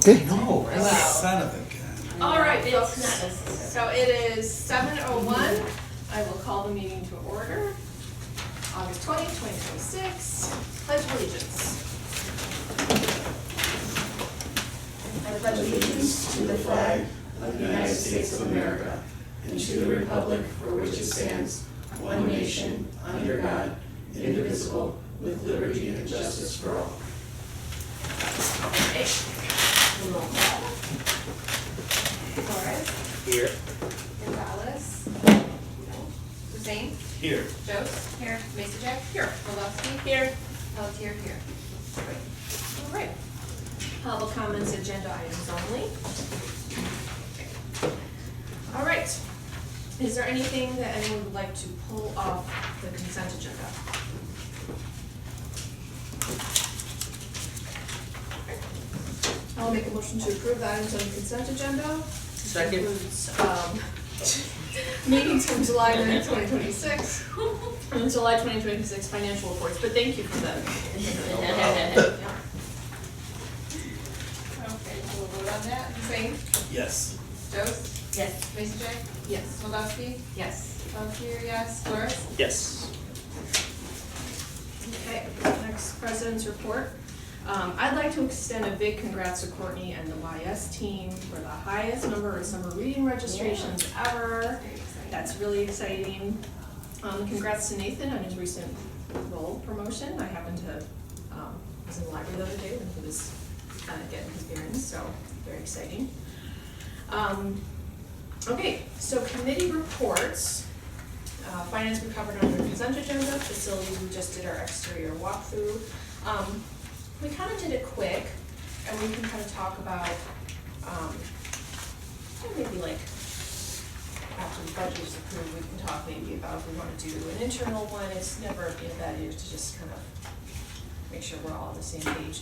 Okay. No, Wow. son of a gun. All right, It's not folks. necessary. So it is 7:01. I will call the meeting to order. August 20th, 2026. Pledge allegiance. I pledge allegiance to the flag of the United States of America and to the republic for which it stands, one nation, under God, indivisible, with liberty and justice for all. Okay. Roll call. Flores. Here. Gonzalez. Hussein. Here. Jost. Here. Masajek. Here. Malowski. Here. Pelletier. Here. All right. Public comments, agenda items only. Okay. All right. Is there anything that anyone would like to pull off the consent agenda? I'll make a motion to approve the items on the consent agenda. Second. Includes, meetings from July 9th, 2026, and July 2026 financial reports, but thank you for that. Yeah. Okay, so we'll vote on that. Hussein? Yes. Jost? Yes. Masajek? Yes. Moldowski? Yes. Pelletier, yes. Flores? Yes. Okay, next, President's report. I'd like to extend a big congrats to Courtney and the YS team for the highest number of summer reading registrations ever. That's really exciting. Congrats to Nathan on his recent role promotion. I happened to, was in the library the other day when he was getting his bearings, so very exciting. Okay, so committee reports. Finance we covered under consent agenda. Facilities, we just did our exterior walkthrough. We kind of did it quick, and we can kind of talk about, maybe like, after the budget is approved, we can talk maybe about if we want to do an internal one. It's never a bad idea to just kind of make sure we're all on the same page.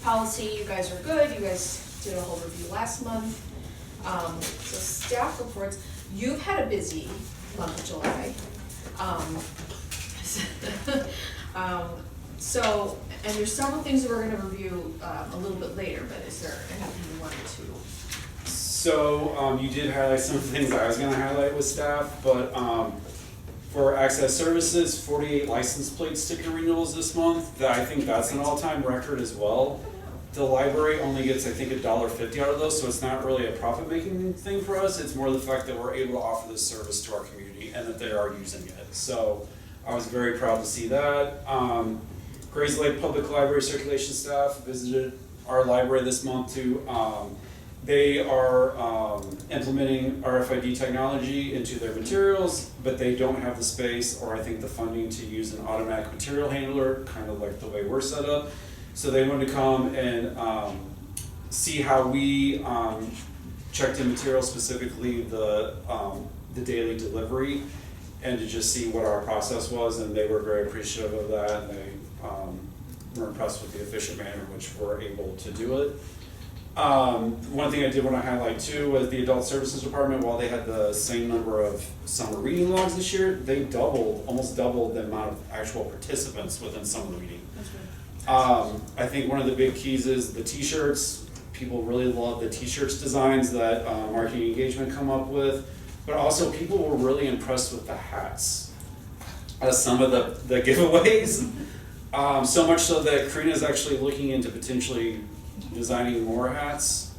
Policy, you guys are good. You guys did a whole review last month. So staff reports, you've had a busy month of July. So, and there's several things that we're gonna review a little bit later, but is there anything you wanted to? So, you did highlight some of the things I was gonna highlight with staff, but, for access services, 48 license plate sticker renewals this month. I think that's an all-time record as well. The library only gets, I think, $1.50 out of those, so it's not really a profit-making thing for us. It's more the fact that we're able to offer this service to our community and that they are using it. So I was very proud to see that. Grays Lake Public Library circulation staff visited our library this month too. They are implementing RFID technology into their materials, but they don't have the space or I think the funding to use an automatic material handler, kind of like the way we're set up. So they wanted to come and see how we checked in material, specifically the daily delivery, and to just see what our process was, and they were very appreciative of that, and they were impressed with the efficient manner in which we're able to do it. One thing I did want to highlight too was the Adult Services Department. While they had the same number of summer reading logs this year, they almost doubled the amount of actual participants within summer reading. I think one of the big keys is the t-shirts. People really love the t-shirts designs that Marketing Engagement come up with, but also people were really impressed with the hats. Some of the giveaways, so much so that Karina is actually looking into potentially designing more hats,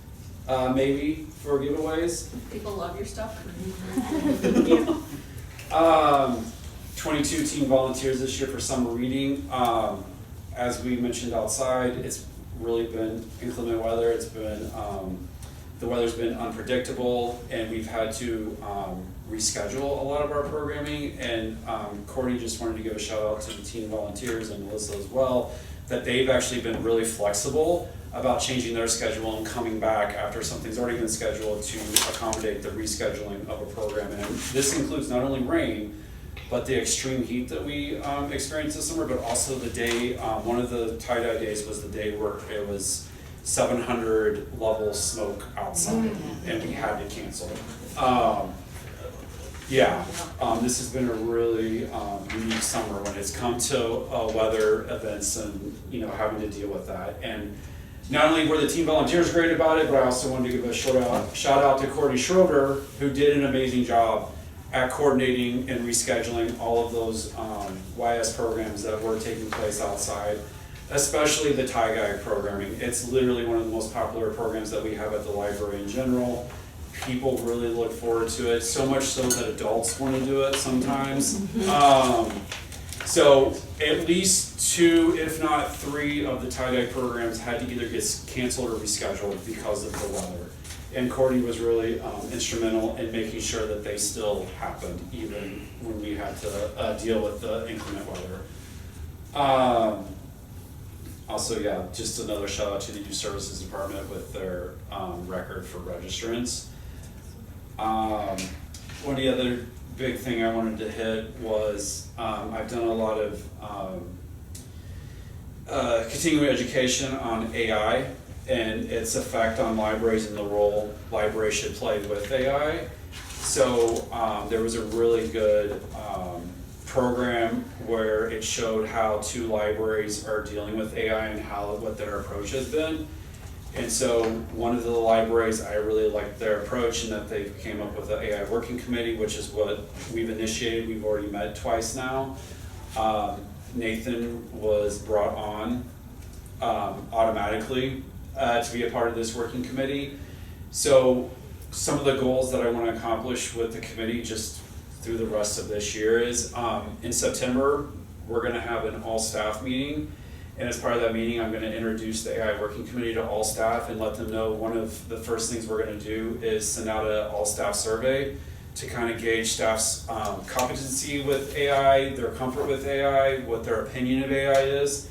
maybe for giveaways. People love your stuff. 22 teen volunteers this year for summer reading. As we mentioned outside, it's really been inclement weather. It's been, the weather's been unpredictable, and we've had to reschedule a lot of our programming. And Courtney just wanted to give a shout out to the teen volunteers and Melissa as well, that they've actually been really flexible about changing their schedule and coming back after something's already been scheduled to accommodate the rescheduling of a program. And this includes not only rain, but the extreme heat that we experienced this summer, but also the day, one of the tie-dye days was the day where it was 700 level smoke outside, and we had to cancel. This has been a really unique summer when it's come to weather events and having to deal with that. And not only were the team volunteers great about it, but I also wanted to give a shout out to Courtney Schroeder, who did an amazing job at coordinating and rescheduling all of those YS programs that were taking place outside, especially the Tie Guide programming. It's literally one of the most popular programs that we have at the library in general. People really look forward to it, so much so that adults want to do it sometimes. So at least 2, if not 3 of the tie-dye programs had to either get canceled or rescheduled because of the weather. And Courtney was really instrumental in making sure that they still happened, even when we had to deal with the inclement weather. Also, yeah, just another shout out to the Youth Services Department with their record for registrants. One of the other big thing I wanted to hit was I've done a lot of continuing education on AI and its effect on libraries and the role libraries should play with AI. So there was a really good program where it showed how 2 libraries are dealing with AI and what their approach has been. And so one of the libraries, I really liked their approach and that they came up with an AI working committee, which is what we've initiated. We've already met twice now. Nathan was brought on automatically to be a part of this working committee. So some of the goals that I want to accomplish with the committee just through the rest of this year is in September, we're going to have an all staff meeting. And as part of that meeting, I'm going to introduce the AI Working Committee to all staff and let them know one of the first things we're going to do is send out an all-staff survey to kind of gauge staff's competency with AI, their comfort with AI, what their opinion of AI is,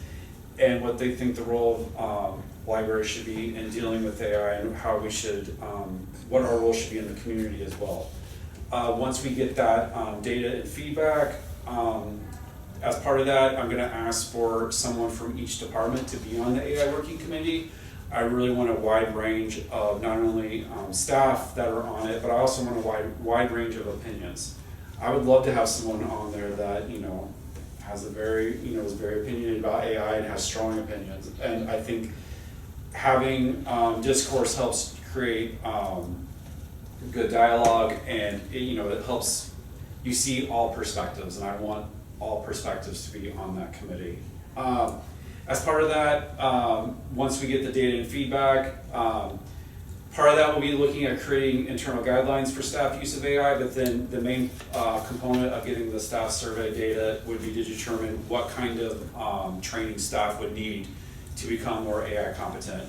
and what they think the role of libraries should be in dealing with AI and how we should, what our role should be in the community as well. Once we get that data and feedback, as part of that, I'm going to ask for someone from each department to be on the AI Working Committee. I really want a wide range of not only staff that are on it, but I also want a wide range of opinions. I would love to have someone on there that has a very is very opinionated about AI and has strong opinions. And I think having discourse helps create good dialogue, and it helps you see all perspectives. And I want all perspectives to be on that committee. As part of that, once we get the data and feedback, part of that will be looking at creating internal guidelines for staff use of AI, but then the main component of getting the staff survey data would be to determine what kind of training staff would need to become more AI competent.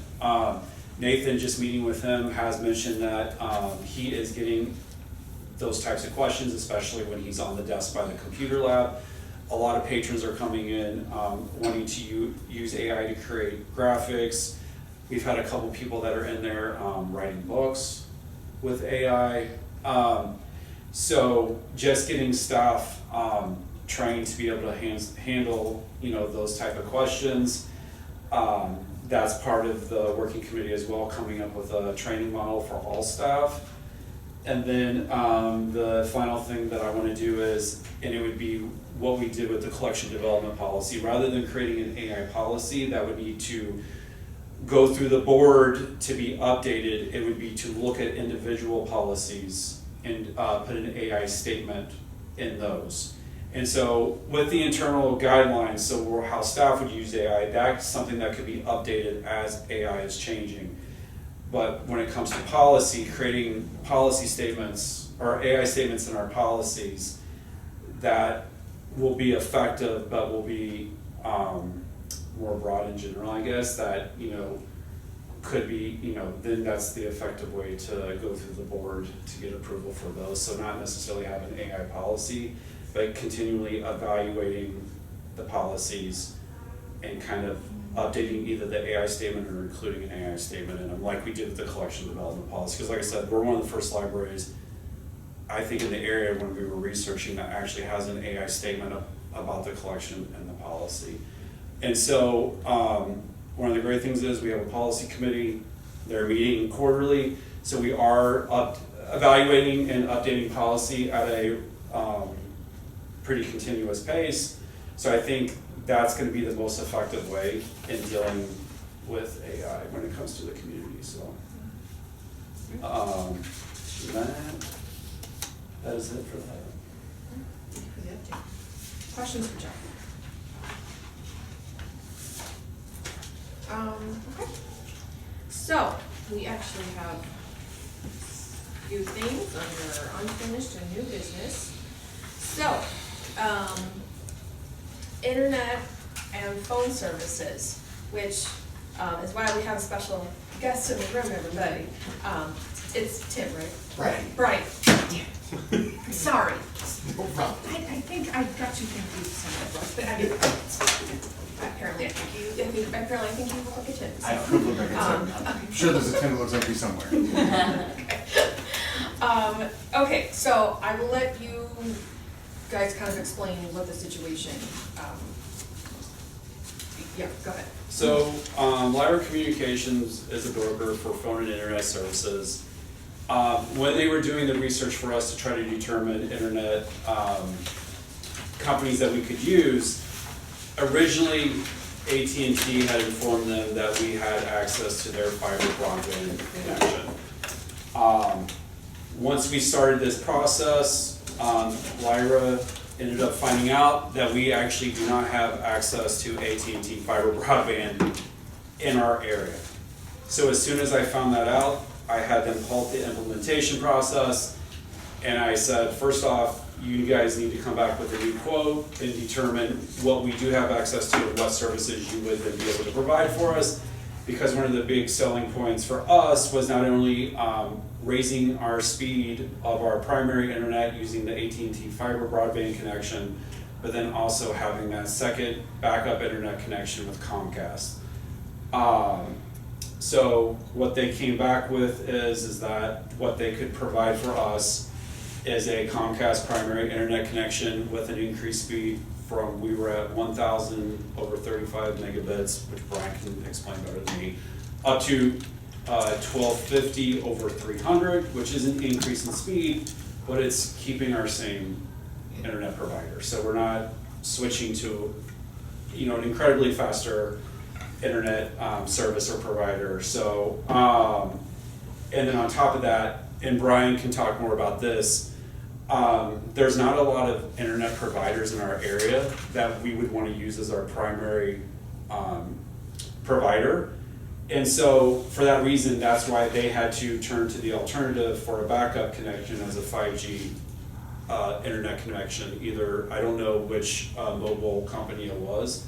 Nathan, just meeting with him, has mentioned that he is getting those types of questions, especially when he's on the desk by the computer lab. A lot of patrons are coming in wanting to use AI to create graphics. We've had a couple people that are in there writing books with AI. So just getting staff trained to be able to handle those type of questions. That's part of the working committee as well, coming up with a training model for all staff. And then the final thing that I want to do is, and it would be what we did with the collection development policy. Rather than creating an AI policy that would need to go through the board to be updated, it would be to look at individual policies and put an AI statement in those. And so with the internal guidelines, so how staff would use AI, that's something that could be updated as AI is changing. But when it comes to policy, creating policy statements or AI statements in our policies that will be effective, but will be more broad in general, I guess, that, could be, then that's the effective way to go through the board to get approval for those. So not necessarily have an AI policy, but continually evaluating the policies and kind of updating either the AI statement or including an AI statement in them, like we did with the collection development policy. Because like I said, we're one of the first libraries, I think, in the area when we were researching that actually has an AI statement about the collection and the policy. And so one of the great things is we have a policy committee. They're meeting quarterly, so we are evaluating and updating policy at a pretty continuous pace. So I think that's going to be the most effective way in dealing with AI when it comes to the community, so. That is it for that. Questions for Jeff? Okay. So, we actually have a few things under unfinished and new business. So, internet and phone services, which is why we have a special guest in the room, everybody. It's Tim, right? Right. Sorry. No problem. I think I got you confused somewhat, but I mean, apparently I think you look like a Tim. So. I could look like a Tim. I'm sure there's a Tim that looks like you somewhere. Okay, so I will let you guys kind of explain what the situation, yeah, go ahead. So, Lyra Communications is a broker for phone and internet services. When they were doing the research for us to try to determine internet companies that we could use, originally AT&T had informed them that we had access to their fiber broadband connection. Once we started this process, Lyra ended up finding out that we actually do not have access to AT&T fiber broadband in our area. So as soon as I found that out, I had them halt the implementation process, and I said, first off, you guys need to come back with a new quote and determine what we do have access to and what services you would then be able to provide for us. Because one of the big selling points for us was not only raising our speed of our primary internet using the AT&T fiber broadband connection, but then also having that second backup internet connection with Comcast. So what they came back with is that what they could provide for us is a Comcast primary internet connection with an increased speed from, we were at 1,000 over 35 megabits, which Brian can explain better than me, up to 1250 over 300, which is an increase in speed, but it's keeping our same internet provider. So we're not switching to, an incredibly faster internet service or provider. So, and then on top of that, and Brian can talk more about this, there's not a lot of internet providers in our area that we would want to use as our primary provider. And so for that reason, that's why they had to turn to the alternative for a backup connection as a 5G internet connection. Either, I don't know which mobile company it was,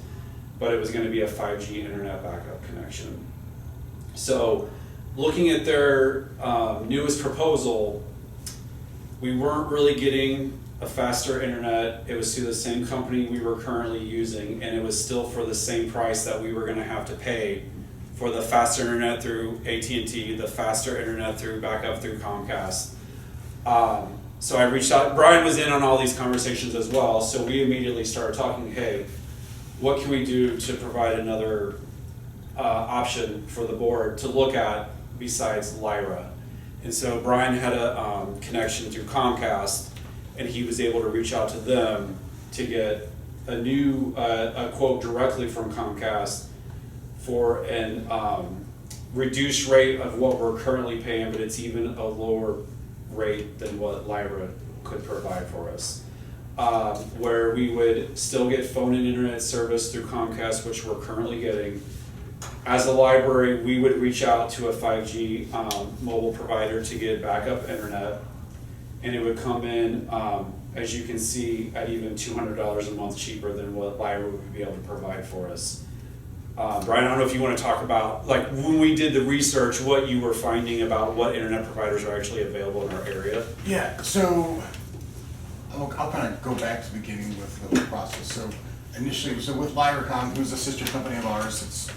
but it was going to be a 5G internet backup connection. So looking at their newest proposal, we weren't really getting a faster internet. It was through the same company we were currently using, and it was still for the same price that we were going to have to pay for the faster internet through AT&T, the faster internet through backup through Comcast. So I reached out, Brian was in on all these conversations as well, so we immediately started talking, hey, what can we do to provide another option for the board to look at besides Lyra? And so Brian had a connection through Comcast, and he was able to reach out to them to get a new a quote directly from Comcast for an reduced rate of what we're currently paying, but it's even a lower rate than what Lyra could provide for us. Where we would still get phone and internet service through Comcast, which we're currently getting. As a library, we would reach out to a 5G mobile provider to get backup internet, and it would come in, as you can see, at even $200 a month cheaper than what Lyra would be able to provide for us. Brian, I don't know if you want to talk about, like, when we did the research, what you were finding about what internet providers are actually available in our area. Yeah, so I'll kind of go back to the beginning with the process. So initially, with Lyra.com, who's a sister company of ours, it's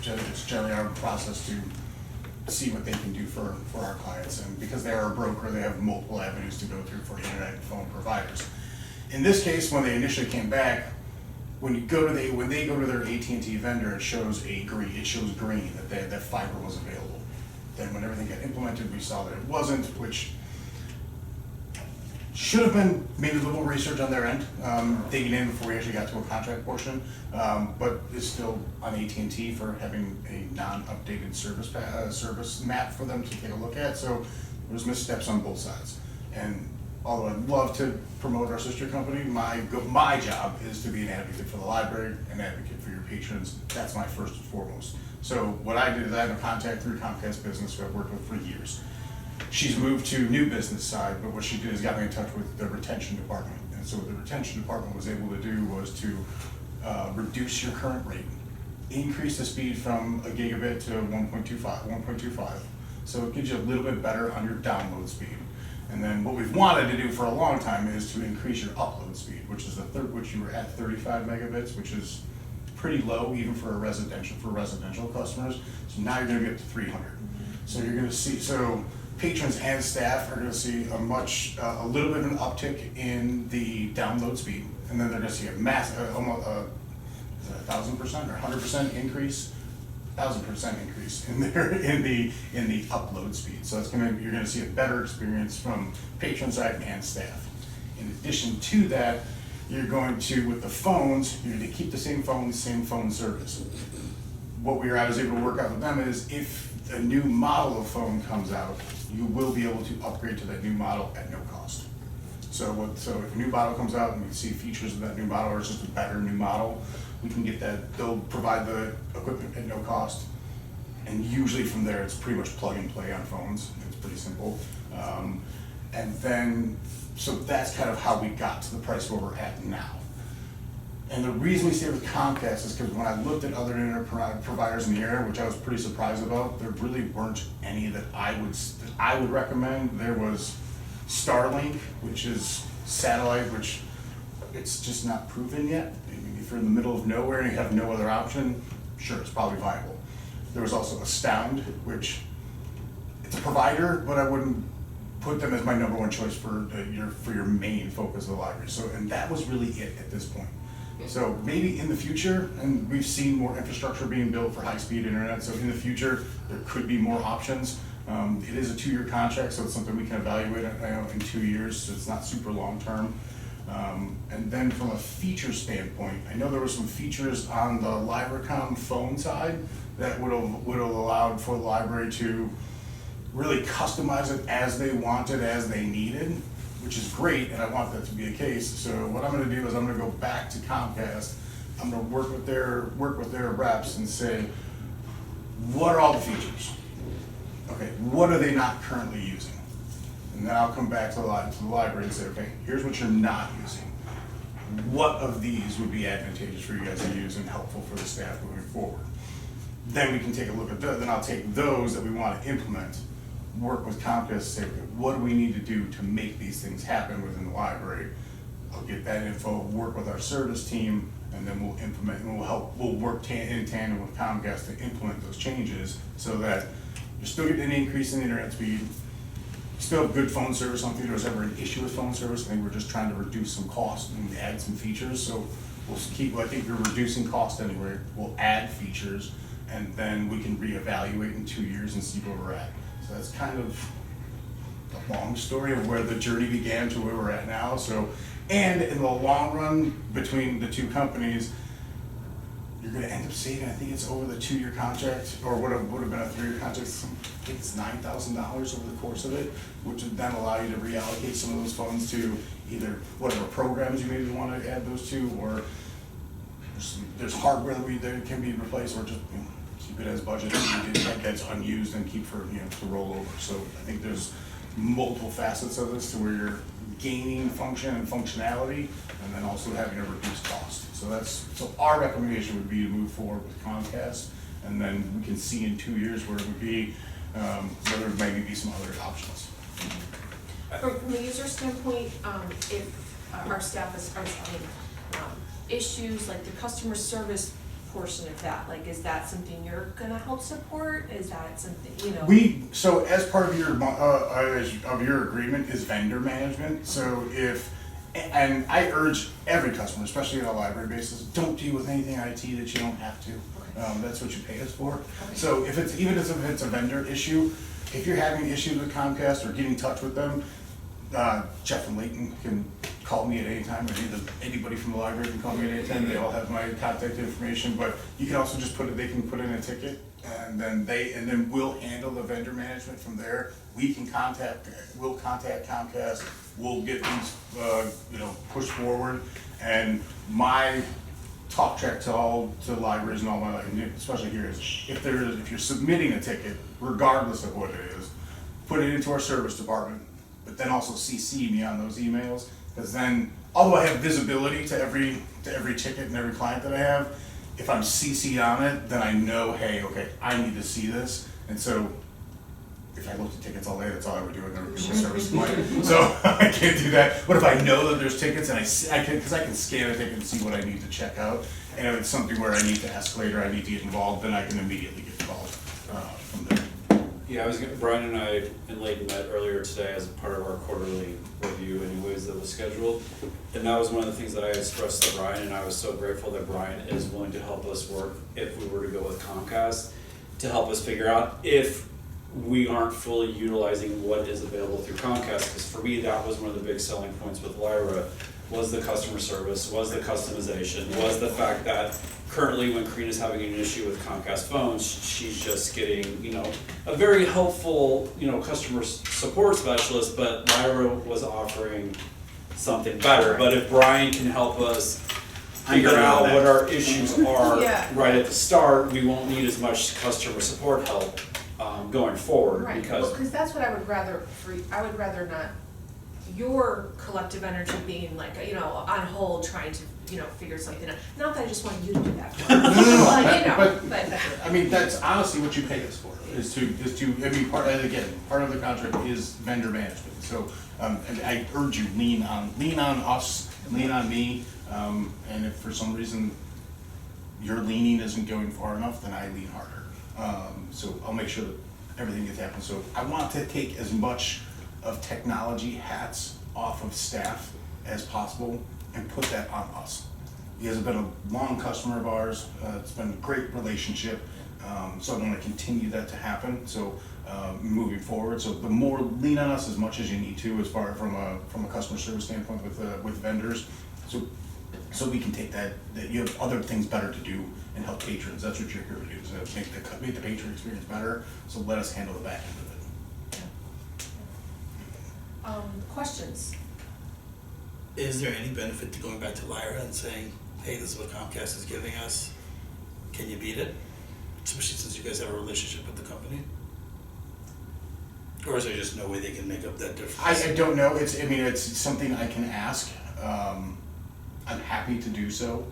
generally our process to see what they can do for our clients. And because they are a broker, they have multiple avenues to go through for internet and phone providers. In this case, when they initially came back, when they go to their AT&T vendor, it shows green that fiber was available. Then when everything got implemented, we saw that it wasn't, which Should have been maybe a little research on their end, digging in before we actually got to a contract portion, but is still on AT&T for having a non-updated service map for them to take a look at. So there's missteps on both sides. And although I'd love to promote our sister company, my job is to be an advocate for the library, an advocate for your patrons. That's my first and foremost. So what I did is I have a contact through Comcast Business who I've worked with for years. She's moved to new business side, but what she did is got me in touch with the retention department. And so what the retention department was able to do was to reduce your current rate, increase the speed from a gigabit to 1.25. So it gives you a little bit better on your download speed. And then what we've wanted to do for a long time is to increase your upload speed, which is which you were at 35 megabits, which is pretty low even for residential customers. So now you're gonna get to 300. So you're gonna see, patrons and staff are gonna see a little bit of an uptick in the download speed. And then they're gonna see a massive, almost, is it 1,000% or 100% increase? 1,000% increase in the upload speed. So you're gonna see a better experience from patron side and staff. In addition to that, you're going to, with the phones, you're gonna keep the same phone service. What I was able to work out with them is if a new model of phone comes out, you will be able to upgrade to that new model at no cost. So if a new model comes out and we see features of that new model, or it's just a better new model, we can get that. They'll provide the equipment at no cost, and usually from there it's pretty much plug and play on phones. It's pretty simple. And then, so that's kind of how we got to the price where we're at now. And the reason we stay with Comcast is because when I looked at other internet providers in the area, which I was pretty surprised about, there really weren't any that I would recommend. There was Starlink, which is satellite, which it's just not proven yet. I mean, if you're in the middle of nowhere and you have no other option, sure, it's probably viable. There was also Astound, which it's a provider, but I wouldn't put them as my number one choice for your main focus of the library. So, and that was really it at this point. So maybe in the future, and we've seen more infrastructure being built for high-speed internet, so in the future, there could be more options. It is a 2-year contract, so it's something we can evaluate in 2 years, so it's not super long-term. And then from a feature standpoint, I know there were some features on the LibraCom phone side that would have allowed for the library to really customize it as they wanted, as they needed, which is great, and I want that to be the case. So what I'm gonna do is I'm gonna go back to Comcast, I'm gonna work with their reps and say, what are all the features? Okay, what are they not currently using? And then I'll come back to the library and say, okay, here's what you're not using. What of these would be advantageous for you guys to use and helpful for the staff moving forward? Then we can take a look at those, then I'll take those that we wanna implement, work with Comcast to say, okay, what do we need to do to make these things happen within the library? I'll get that info, work with our service team, and then we'll implement, and we'll work in tandem with Comcast to implement those changes so that you're still getting an increase in internet speed, still have good phone service. I don't think there was ever an issue with phone service. I think we're just trying to reduce some costs and add some features. So I think we're reducing cost anyway. We'll add features, and then we can reevaluate in 2 years and see where we're at. So that's kind of the long story of where the journey began to where we're at now. So, and in the long run, between the two companies, you're gonna end up saving, I think it's over the 2-year contract, or would have been a 3-year contract, I think it's $9,000 over the course of it, which would then allow you to reallocate some of those funds to either whatever programs you maybe wanna add those to, or there's hardware that can be replaced, or just, keep it as budget, that gets unused and keep for, to roll over. So I think there's multiple facets of this to where you're gaining function and functionality, and then also having a reduced cost. So our recommendation would be to move forward with Comcast, and then we can see in 2 years where it would be, whether there maybe be some other options. From a user standpoint, if our staff are having issues, like the customer service portion of that, like, is that something you're gonna help support? Is that something, So as part of your agreement is vendor management. So and I urge every customer, especially on a library basis, don't deal with anything IT that you don't have to. That's what you pay us for. Okay. So if it's a vendor issue, if you're having issues with Comcast or getting in touch with them, Jeff and Leighton can call me at any time, or anybody from the library can call me at any time. They all have my contact information, but you can also just they can put in a ticket, and then we'll handle the vendor management from there. We'll contact Comcast, we'll get these, pushed forward, and my talk track to libraries and all my, especially here, is if you're submitting a ticket, regardless of what it is, put it into our service department, but then also CC me on those emails, because then, although I have visibility to every ticket and every client that I have, if I'm CC'd on it, then I know, hey, okay, I need to see this, and so if I looked at tickets all day, that's all I would do in the service line. So I can't do that. But if I know that there's tickets and I can scan a ticket and see what I need to check out, and if it's something where I need to escalate or I need to get involved, then I can immediately get involved from there. Yeah, Brian and I and Leighton met earlier today as a part of our quarterly review anyways that was scheduled. And that was one of the things that I expressed to Brian, and I was so grateful that Brian is willing to help us work if we were to go with Comcast, to help us figure out if we aren't fully utilizing what is available through Comcast, because for me, that was one of the big selling points with Lyra, was the customer service, was the customization, was the fact that currently when Karina's having an issue with Comcast phones, she's just getting, a very helpful, customer support specialist, but Lyra was offering something better. But if Brian can help us figure out what our issues are Yeah. right at the start, we won't need as much customer support help going forward, Right, because because that's what I would rather, I would rather not, your collective energy being like, on hold, trying to, figure something out. Not that I just want you to do that for me. Well, but. I mean, that's honestly what you pay us for, is to, part of the contract is vendor management. So, and I urge you, lean on us, lean on me, and if for some reason your leaning isn't going far enough, then I lean harder. So I'll make sure that everything gets happened. So I want to take as much of technology hats off of staff as possible and put that on us. You guys have been a long customer of ours. It's been a great relationship. So I want to continue that to happen. So moving forward, so the more lean on us as much as you need to, as far from a customer service standpoint with vendors. So we can take that you have other things better to do and help patrons. That's what you're here to do, is make the patron experience better. So let us handle the back end of it. Questions? Is there any benefit to going back to Lyra and saying, hey, this is what Comcast is giving us, can you beat it? Especially since you guys have a relationship with the company? Or is there just no way they can make up that difference? I don't know. It's something I can ask. I'm happy to do so.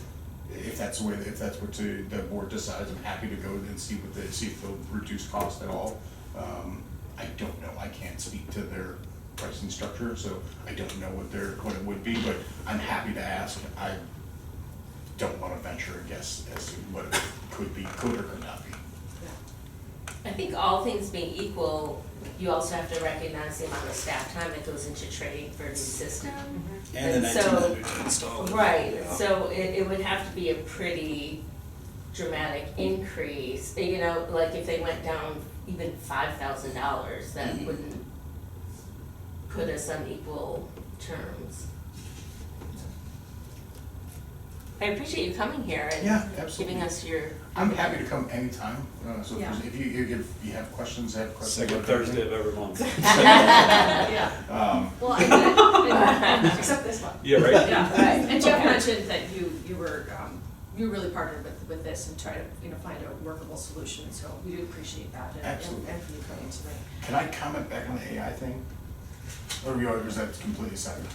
If that's what the board decides, I'm happy to go and see if they'll reduce cost at all. I don't know. I can't speak to their pricing structure, so I don't know what it would be, but I'm happy to ask. I don't want to venture a guess as to what it could or could not be. I think all things being equal, you also have to recognize the amount of staff time that goes into training for a new system. And the And so- 1900 to install it. Right, Yeah. so it would have to be a pretty dramatic increase, like if they went down even $5,000, that wouldn't put us on equal terms. I appreciate you coming here Yeah, and absolutely. giving us your. I'm happy to come anytime. So Yeah. if you have questions, second about Thursday anything. of every month. Yeah. Well, except this one. Yeah, right? Yeah, Right. and Jeff Okay. mentioned that you were really partnered with this and try to, find a workable solution, so we do appreciate that and Absolutely. and for you coming tonight. Can I comment back on the AI thing? Or is that completely separate?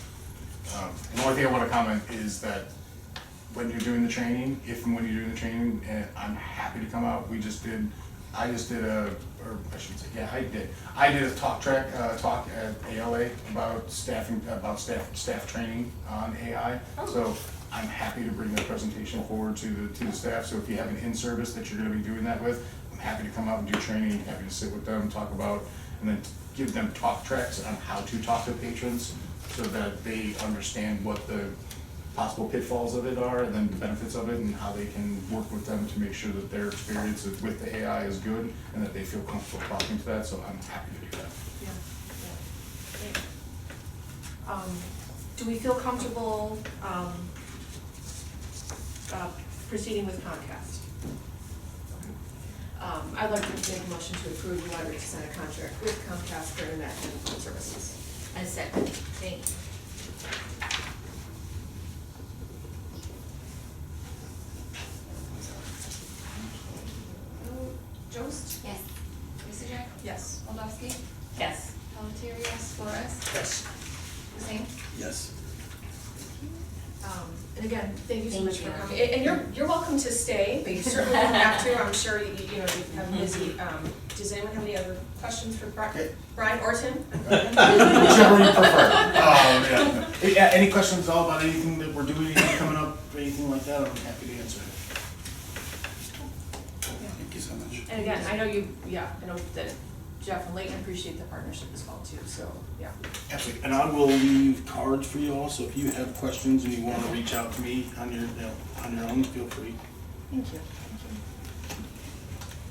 The only thing I want to comment is that when you're doing the training, if and when you're doing the training, I'm happy to come out. I just did I did a talk at ALA about staff training on AI. So I'm happy to bring that presentation forward to the staff. So if you have an in-service that you're going to be doing that with, I'm happy to come out and do training, happy to sit with them, talk about, and then give them talk tracks on how to talk to patrons so that they understand what the possible pitfalls of it are and then the benefits of it and how they can work with them to make sure that their experience with the AI is good and that they feel comfortable talking to that. So I'm happy to do that. Yeah, yeah. Do we feel comfortable, proceeding with Comcast? I'd like to make a motion to approve the library to sign a contract with Comcast for internet and phone services. I second, thank you. Jost? Yes. Lysistrata? Yes. Waldowski? Yes. Pelletier, yes. Flores? Yes. Hussein? Yes. And again, thank you so Thank much for you. coming. And you're welcome to stay, but you certainly don't have to. I'm sure you know, you have a busy, does anyone have any other questions for Okay. Brian or Tim? Whichever you prefer. Yeah, any questions at all about anything that we're doing, anything coming up, anything like that, I'm happy to answer. Thank you so much. And again, I know I know that Jeff and Leighton appreciate the partnership as well too, so, yeah. Absolutely, and I will leave cards for you all, so if you have questions and you wanna reach out to me on your, on your own, feel free. Thank you.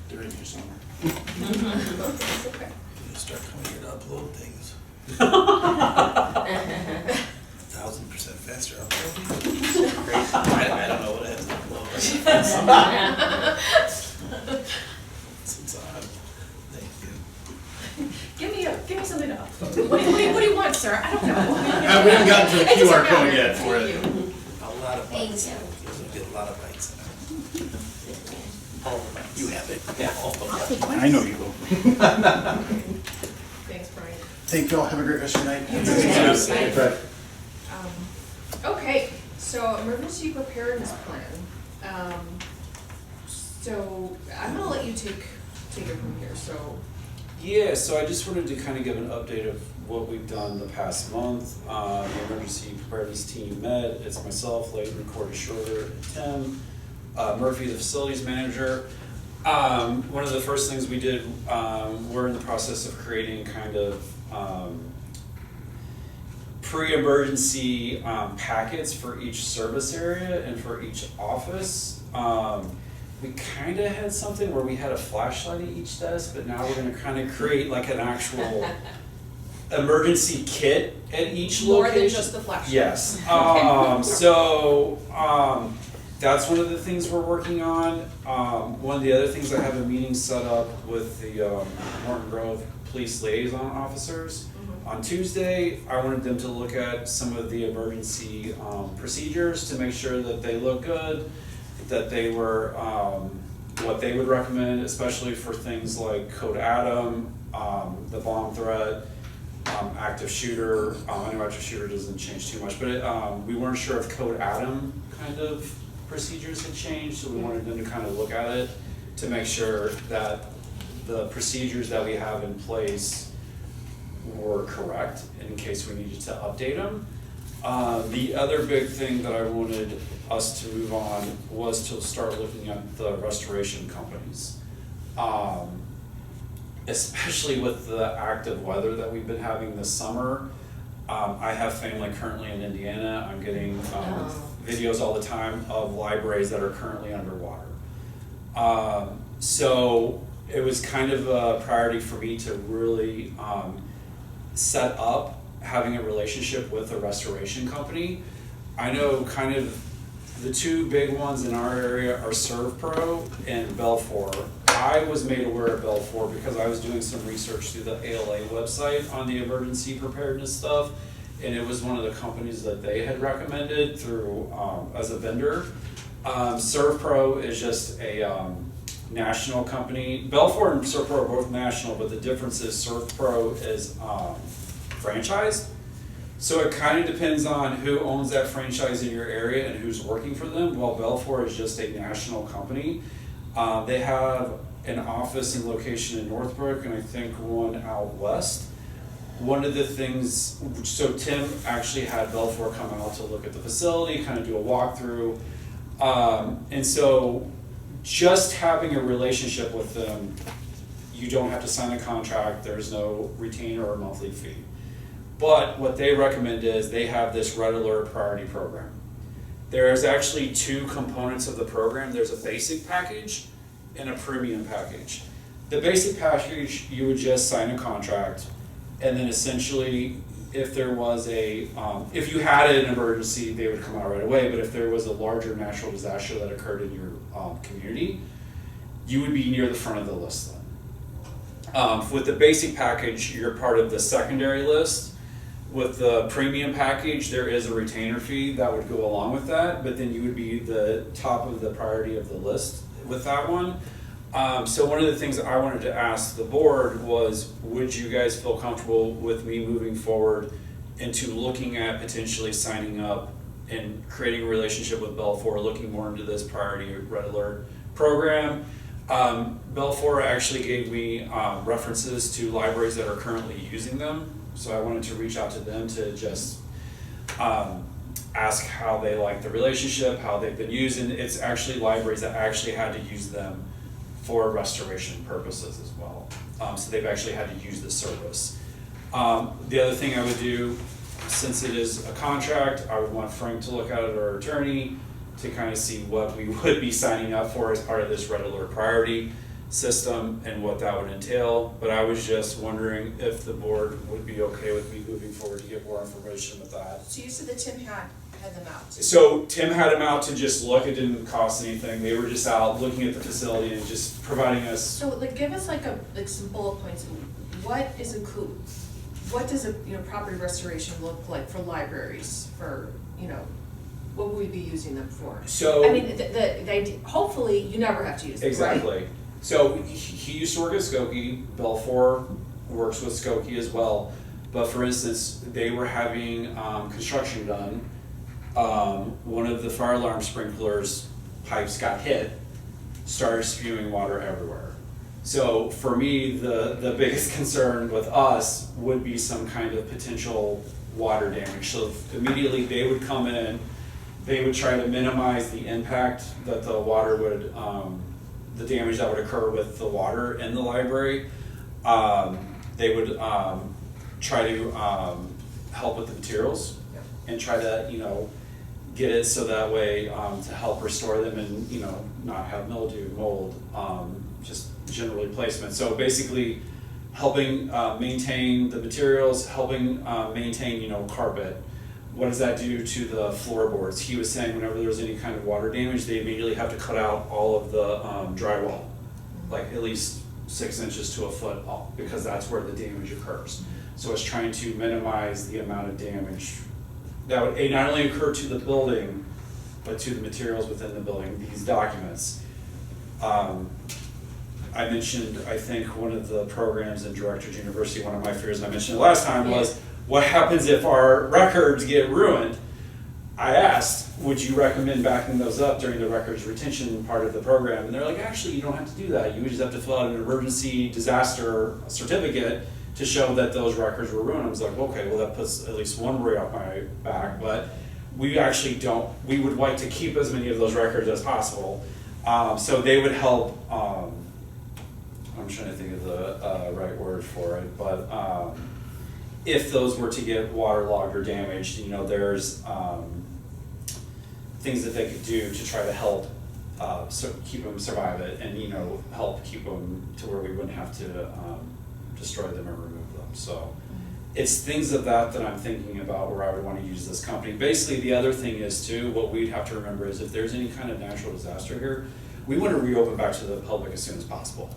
During your summer. It's okay. You'll start coming here to upload things. 1,000% faster uploading. I don't know what I have to upload. Since thank you. Give me something to upload. What do you want, sir? I don't know. We haven't gotten to the It doesn't QR code matter. yet for it. A lot of bites. Thank You'll get a lot of bites. You have it. Yeah, all of them. I know you will. Thanks, Brian. Thank you all, have a great rest of your night. Thanks. Bye. Okay, so emergency preparedness plan. So I'm gonna let you take it from here, so. Yeah, so I just wanted to kind of give an update of what we've done the past month. The emergency preparedness team met. It's myself, Leighton, Cordy Schroeder, and Tim. Murphy, the facilities manager. One of the first things we did, we're in the process of creating kind of pre-emergency packets for each service area and for each office. We kind of had something where we had a flashlight at each desk, but now we're going to kind of create like an actual emergency kit at each More location. than just the flashlight. Yes. That's one of the things we're working on. One of the other things, I have a meeting set up with the Morton Grove Police Liaison Officers. On Tuesday, I wanted them to look at some of the emergency procedures to make sure that they look good, that they were what they would recommend, especially for things like Code Adam, the bomb threat, active shooter. I know active shooter doesn't change too much, but we weren't sure if Code Adam kind of procedures had changed, so we wanted them to kind of look at it to make sure that the procedures that we have in place were correct in case we needed to update them. The other big thing that I wanted us to move on was to start looking at the restoration companies. Especially with the active weather that we've been having this summer. I have family currently in Indiana. I'm getting videos all the time of libraries that are currently underwater. So it was kind of a priority for me to really set up having a relationship with a restoration company. I know kind of the two big ones in our area are ServPro and Belfor. I was made aware of Belfor because I was doing some research through the ALA website on the emergency preparedness stuff, and it was one of the companies that they had recommended through as a vendor. ServPro is just a national company. Belfor and ServPro are both national, but the difference is ServPro is franchised. So it kind of depends on who owns that franchise in your area and who's working for them, while Belfor is just a national company. They have an office and location in Northbrook and I think one out west. One of the things, so Tim actually had Belfor come out to look at the facility, kind of do a walkthrough. And so just having a relationship with them, you don't have to sign a contract, there's no retainer or monthly fee. But what they recommend is they have this Red Alert Priority Program. There's actually two components of the program. There's a basic package and a premium package. The basic package, you would just sign a contract, and then essentially if there was if you had an emergency, they would come out right away, but if there was a larger natural disaster that occurred in your community, you would be near the front of the list then. With the basic package, you're part of the secondary list. With the premium package, there is a retainer fee that would go along with that, but then you would be the top of the priority of the list with that one. So one of the things I wanted to ask the board was, would you guys feel comfortable with me moving forward into looking at potentially signing up and creating a relationship with Belfour, looking more into this priority red alert program? Belfour actually gave me references to libraries that are currently using them, so I wanted to reach out to them to just ask how they like the relationship, how they've been using. It's actually libraries that actually had to use them for restoration purposes as well. So they've actually had to use the service. The other thing I would do, since it is a contract, I would want Frank to look at it, our attorney, to kind of see what we would be signing up for as part of this red alert priority system and what that would entail. But I was just wondering if the board would be okay with me moving forward to get more information with that. So you said that Tim had them out. So Tim had them out to just look. It didn't cost anything. They were just out looking at the facility and just providing us. So like, give us like some bullet points. What is what does a property restoration look like for libraries? For what would we be using them for? So I mean, hopefully you never have to use them. exactly. Right? So he used to work at Skokie. Belfour works with Skokie as well. But for instance, they were having construction done. One of the fire alarm sprinklers pipes got hit, started spewing water everywhere. So for me, the biggest concern with us would be some kind of potential water damage. So immediately they would come in, they would try to minimize the impact that the water would, the damage that would occur with the water in the library. They would try to help with the materials and try to, get it so that way to help restore them and, not have mildew, mold, just general replacement. So basically helping maintain the materials, helping maintain, carpet. What does that do to the floorboards? He was saying whenever there's any kind of water damage, they immediately have to cut out all of the drywall, like at least 6 inches to a foot up, because that's where the damage occurs. So it's trying to minimize the amount of damage that would not only occur to the building, but to the materials within the building, these documents. I mentioned, I think one of the programs in Directors University, one of my fears I mentioned last time was, what happens if our records get ruined? I asked, would you recommend backing those up during the records retention part of the program? And they're like, actually, you don't have to do that. You just have to fill out an emergency disaster certificate to show that those records were ruined. I was like, okay, well that puts at least one worry off my back, but we actually don't, we would like to keep as many of those records as possible. So they would help, I'm trying to think of the right word for it, but if those were to get waterlogged or damaged, there's things that they could do to try to help keep them survive it and, help keep them to where we wouldn't have to destroy them or remove them. So it's things of that I'm thinking about where I would want to use this company. Basically, the other thing is too, what we'd have to remember is if there's any kind of natural disaster here, we want to reopen back to the public as soon as possible.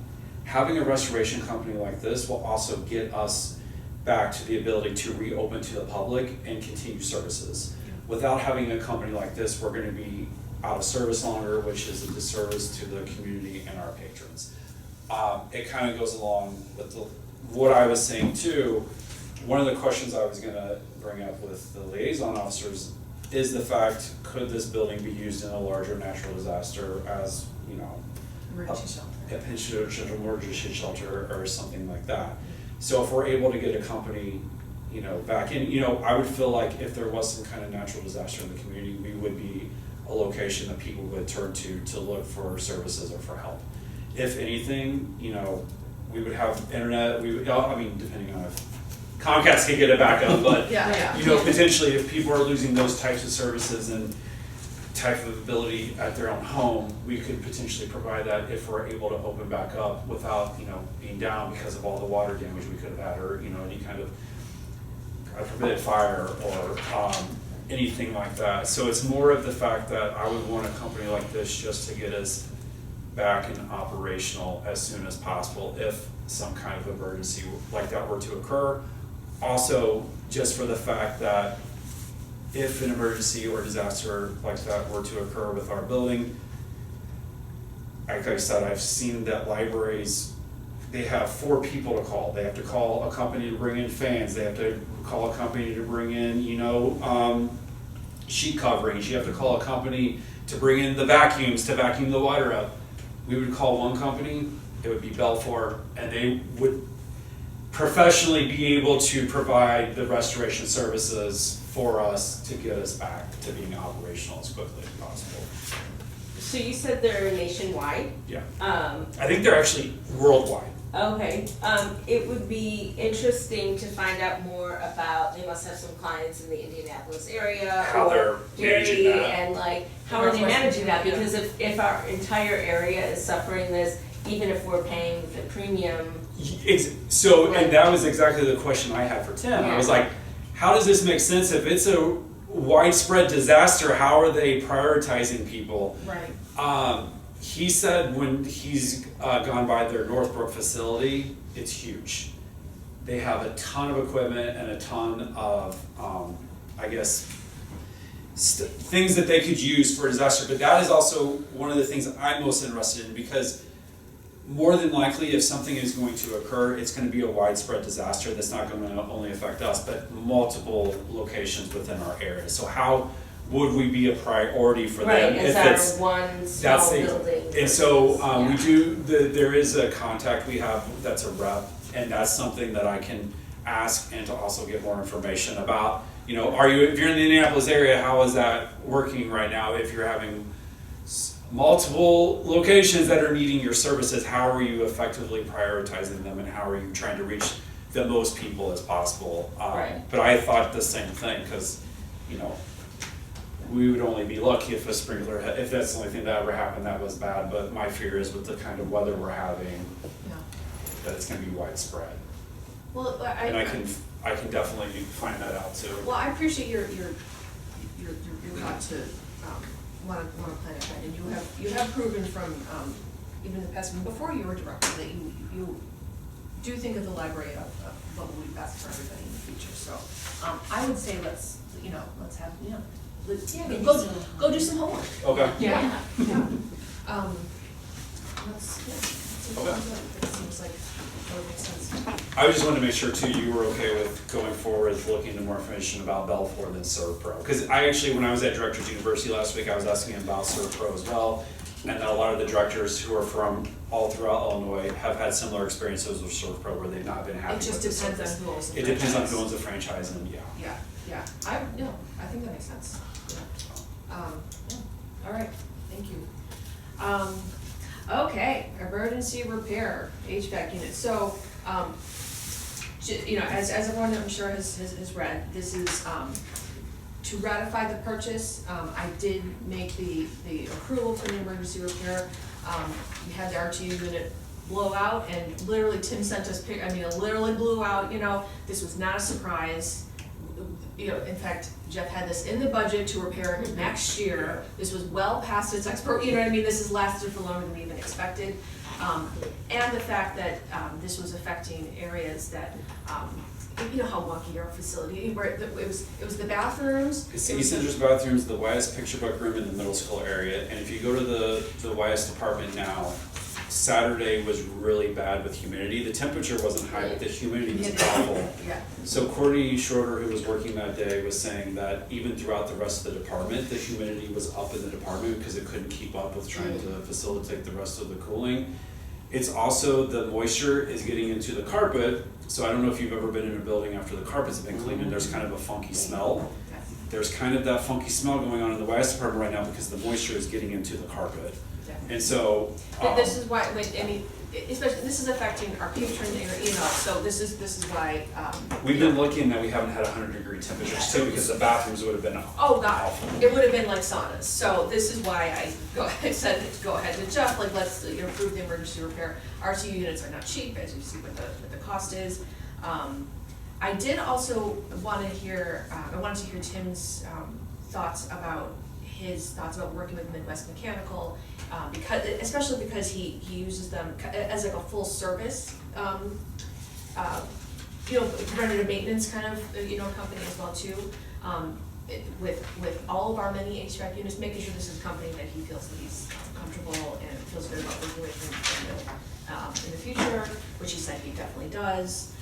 Having a restoration company like this will also get us back to the ability to reopen to the public and continue services. Without having a company like this, we're going to be out of service longer, which is a disservice to the community and our patrons. It kind of goes along with what I was saying too. One of the questions I was going to bring up with the liaison officers is the fact, could this building be used in a larger natural disaster as, Emergency shelter. a pinch emergency shelter or something like that? So if we're able to get a company, back in, I would feel like if there was some kind of natural disaster in the community, we would be a location that people would turn to look for services or for help. If anything, we would have internet, depending on if Comcast can get it back up, but potentially if people are losing those types of services and type of ability at their own home, we could potentially provide that if we're able to open back up without, being down because of all the water damage we could have had or, any kind of a permitted fire or anything like that. So it's more of the fact that I would want a company like this just to get us back and operational as soon as possible if some kind of emergency like that were to occur. Also, just for the fact that if an emergency or disaster like that were to occur with our building, like I said, I've seen that libraries, they have 4 people to call. They have to call a company to bring in fans. They have to call a company to bring in, sheet coverings. You have to call a company to bring in the vacuums to vacuum the water up. We would call one company, it would be Belfour, and they would professionally be able to provide the restoration services for us to get us back to being operational as quickly as possible. So you said they're nationwide? Yeah. Um, I think they're actually worldwide. okay, it would be interesting to find out more about, they must have some clients in the Indianapolis area How they're or managing Gary, that. and like, how are they Northwest managing that? Virginia. Because if our entire area is suffering this, even if we're paying the premium, So, and that was exactly the question I had for Tim. I was Yeah. like, how does this make sense? If it's a widespread disaster, how are they prioritizing people? Right. He said when he's gone by their Northbrook facility, it's huge. They have a ton of equipment and a ton of, things that they could use for a disaster. But that is also one of the things I'm most interested in, because more than likely, if something is going to occur, it's going to be a widespread disaster that's not going to only affect us, but multiple locations within our area. So how would we be a priority for right, them is if our it's one small that's the, building? and so Yeah. we do there is a contact we have that's a rep, and that's something that I can ask and to also get more information about. If you're in the Indianapolis area, how is that working right now? If you're having multiple locations that are needing your services, how are you effectively prioritizing them, and how are you trying to reach the most people as possible? Right. But I thought the same thing, because we would only be lucky if a sprinkler, if that's the only thing that ever happened that was bad. But my fear is with the kind of weather we're having, Yeah. that it's going to be widespread. Well, And I can definitely find that out too. Well, I appreciate your thought to want to plan ahead, and you have proven from even the past, before you were director, that you do think of the library of what will be best for everybody in the future. So I would say let's have go do some homework. Okay. Yeah. Yeah. Let's Okay. It seems like that would make sense. I just wanted to make sure too, you were okay with going forward, looking into more information about Belfour than ServPro. Because I actually, when I was at Directors University last week, I was asking about ServPro as well. And then a lot of the directors who are from all throughout Illinois have had similar experiences with ServPro where they've not been happy It just with the depends service. on who owns the It depends on franchise. who owns the franchise, and yeah. Yeah. I think that makes sense. Yeah. All right, thank you. Okay, emergency repair, HVAC unit. So, as everyone I'm sure has read, this is, to ratify the purchase. I did make the approval for the emergency repair. We had the RTU unit blow out, and literally Tim sent us it literally blew out, this was not a surprise. In fact, Jeff had this in the budget to repair it next year. This was well past its this has lasted for longer than we even expected. And the fact that, this was affecting areas that, you know how wonky our facility, where it was the bathrooms. It's the East Center's bathrooms, the YS picture book room in the middle school area, and if you go to the YS department now, Saturday was really bad with humidity. The temperature wasn't high, but the humidity was awful. Yeah. So Courtney Schroeder, who was working that day, was saying that even throughout the rest of the department, the humidity was up in the department because it couldn't keep up with trying to facilitate the rest of the cooling. It's also the moisture is getting into the carpet. So I don't know if you've ever been in a building after the carpet's been cleaned and there's kind of a funky smell. There's kind of that funky smell going on in the YS department right now because the moisture is getting into the carpet. And so, But this is why, especially, this is affecting our patron area, so this is why, we've been looking that we haven't had 100-degree temperatures too, because the bathrooms would have been oh god, awful. it would have been like saunas. So this is why I said, go ahead to Jeff, let's approve the emergency repair. RTU units are not cheap, as you see what the cost is. I did also wanna hear, I wanted to hear Tim's, thoughts about his thoughts about working with Midwest Mechanical, because, especially because he uses them as like a full service, preventative maintenance kind of, company as well too. With all of our many HVAC units, making sure this is a company that he feels that he's comfortable and feels good about working with in the future, which he said he definitely does.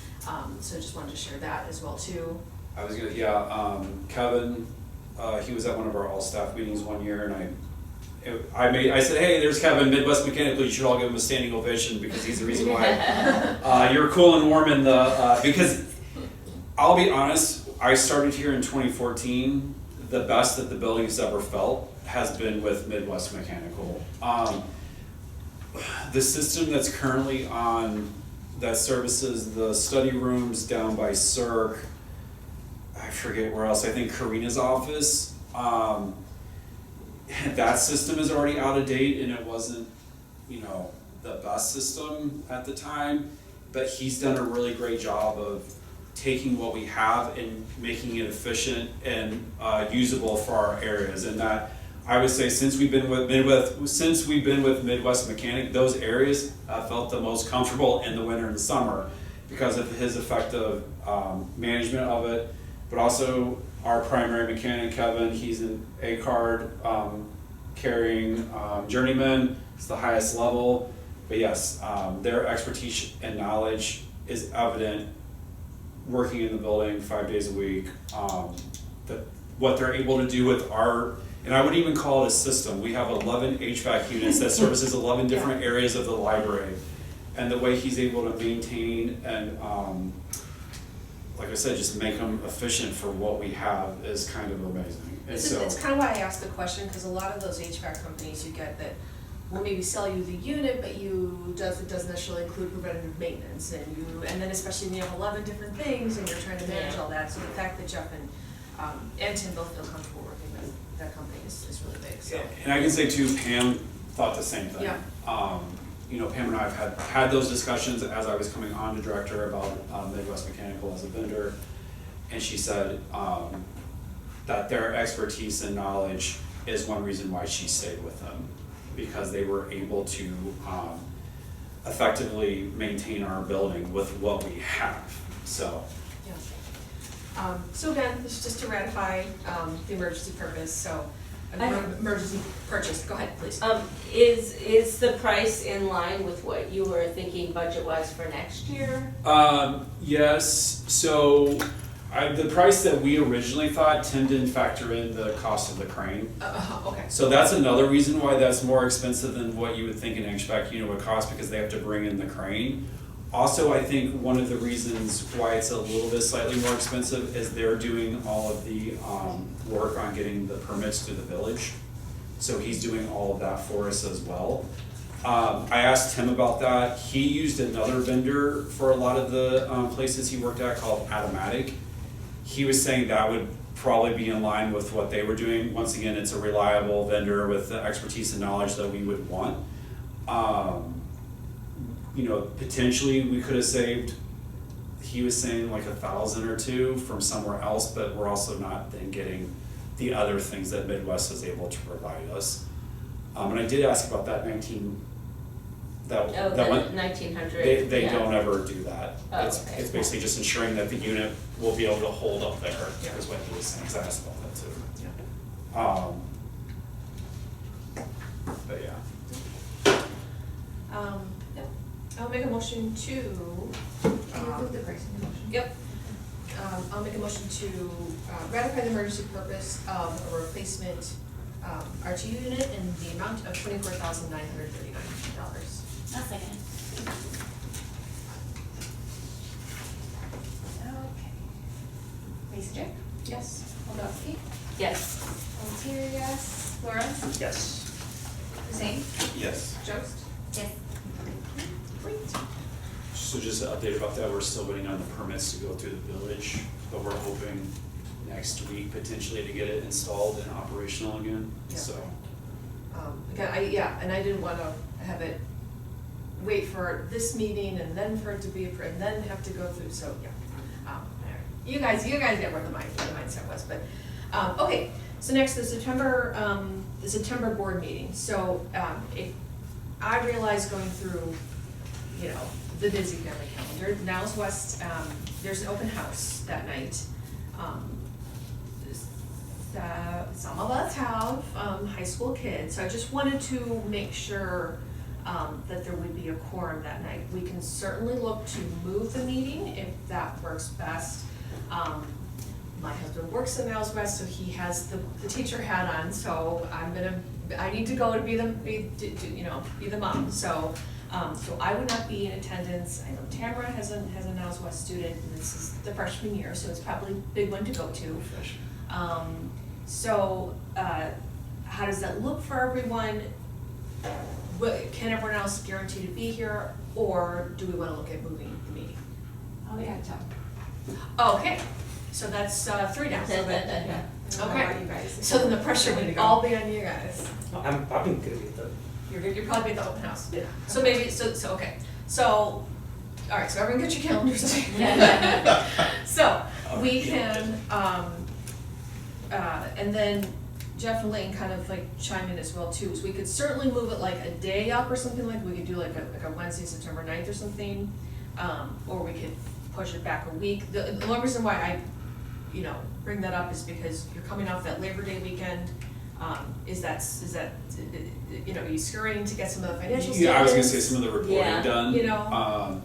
So just wanted to share that as well too. I was gonna, Kevin, he was at one of our all-staff meetings one year, and I said, hey, there's Kevin, Midwest Mechanical, you should all give him a standing ovation, because he's the reason why you're cool and warm in the, because I'll be honest, I started here in 2014, the best that the building's ever felt has been with Midwest Mechanical. The system that's currently on, that services the study rooms down by Cirque, I forget where else, I think Karina's office, that system is already out of date, and it wasn't, the best system at the time, but he's done a really great job of taking what we have and making it efficient and usable for our areas. And that, I would say, since we've been with Midwest Mechanic, those areas felt the most comfortable in the winter and summer because of his effective management of it. But also our primary mechanic, Kevin, he's an A-card carrying journeyman. It's the highest level. But yes, their expertise and knowledge is evident working in the building 5 days a week. What they're able to do with our, and I would even call it a system. We have 11 HVAC units that services 11 different areas of the library. And the way he's able to maintain and, like I said, just make them efficient for what we have is kind of amazing. And so, It's kind of why I asked the question, because a lot of those HVAC companies you get that will maybe sell you the unit, but it doesn't necessarily include preventative maintenance, and then especially when you have 11 different things and you're trying to manage all that, so the fact that Jeff and Tim both feel comfortable working with that company is really big, so. and I can say too, Pam thought the same thing. Yeah. Pam and I have had those discussions as I was coming on to director about Midwest Mechanical as a vendor, and she said that their expertise and knowledge is one reason why she stayed with them, because they were able to effectively maintain our building with what we have, so. Yeah. So again, this is just to ratify the emergency purpose, so, emergency purchase, go ahead, please. Is the price in line with what you were thinking budget-wise for next year? Yes, so the price that we originally thought, Tim didn't factor in the cost of the crane. Okay. So that's another reason why that's more expensive than what you would think an HVAC unit would cost, because they have to bring in the crane. Also, I think one of the reasons why it's a little bit slightly more expensive is they're doing all of the work on getting the permits through the village. So he's doing all of that for us as well. I asked Tim about that. He used another vendor for a lot of the places he worked at called Atomatic. He was saying that would probably be in line with what they were doing. Once again, it's a reliable vendor with the expertise and knowledge that we would want. Potentially we could have saved, he was saying like $1,000 or $2,000 from somewhere else, but we're also not then getting the other things that Midwest is able to provide us. And I did ask about that 1900. They don't ever do that. Oh, It's okay. basically just ensuring that the unit will be able to hold up there, is what he was saying, 'cause I asked about that too. Yeah. But yeah. Yep. I'll make a motion to. Can you approve the pricing motion? Yep. I'll make a motion to ratify the emergency purpose of a replacement RTU unit in the amount of $24,939. I'll second. Okay. Mason, Yes. Oldowski, Yes. Volunteer, yes. Flores, Yes. Hussein, Yes. Jost? yes. Great. So just an update about that, we're still waiting on the permits to go through the village, but we're hoping next week potentially to get it installed and operational again, Yeah. so. Again, and I didn't wanna have it wait for this meeting and then for it to be approved and then have to go through, so, yeah. I you guys get where the mindset was, but, okay. So next, the September board meeting. So, I realized going through, you know, the busy family calendar, Niles West, there's an open house that night. Some of us have, high school kids, so I just wanted to make sure, that there would be a quorum that night. We can certainly look to move the meeting if that works best. My husband works at Niles West, so he has the teacher hat on, so I need to go to be the mom, so I would not be in attendance. I know Tamara has a Niles West student, and this is the freshman year, so it's probably a big one to go to. So, how does that look for everyone? Can everyone else guarantee to be here, or do we wanna look at moving the meeting? I'll be out of town. Okay, so that's, 3 down. Yeah. I don't know Okay. about you guys. So then the pressure would all be on you guys. I'm gonna be at the. You're probably at the open house. So maybe, so, okay. So, all right, so everyone get your calendars. So, we can, and then Jeff and Lane kind of like chime in as well too. So we could certainly move it like a day up or something, like we could do like a Wednesday, September 9th or something. Or we could push it back a week. The only reason why I, bring that up is because you're coming off that Labor Day weekend. Is that, are you scurrying to get some of the financial statements? Yeah, I was gonna say some of the reporting Yeah. done.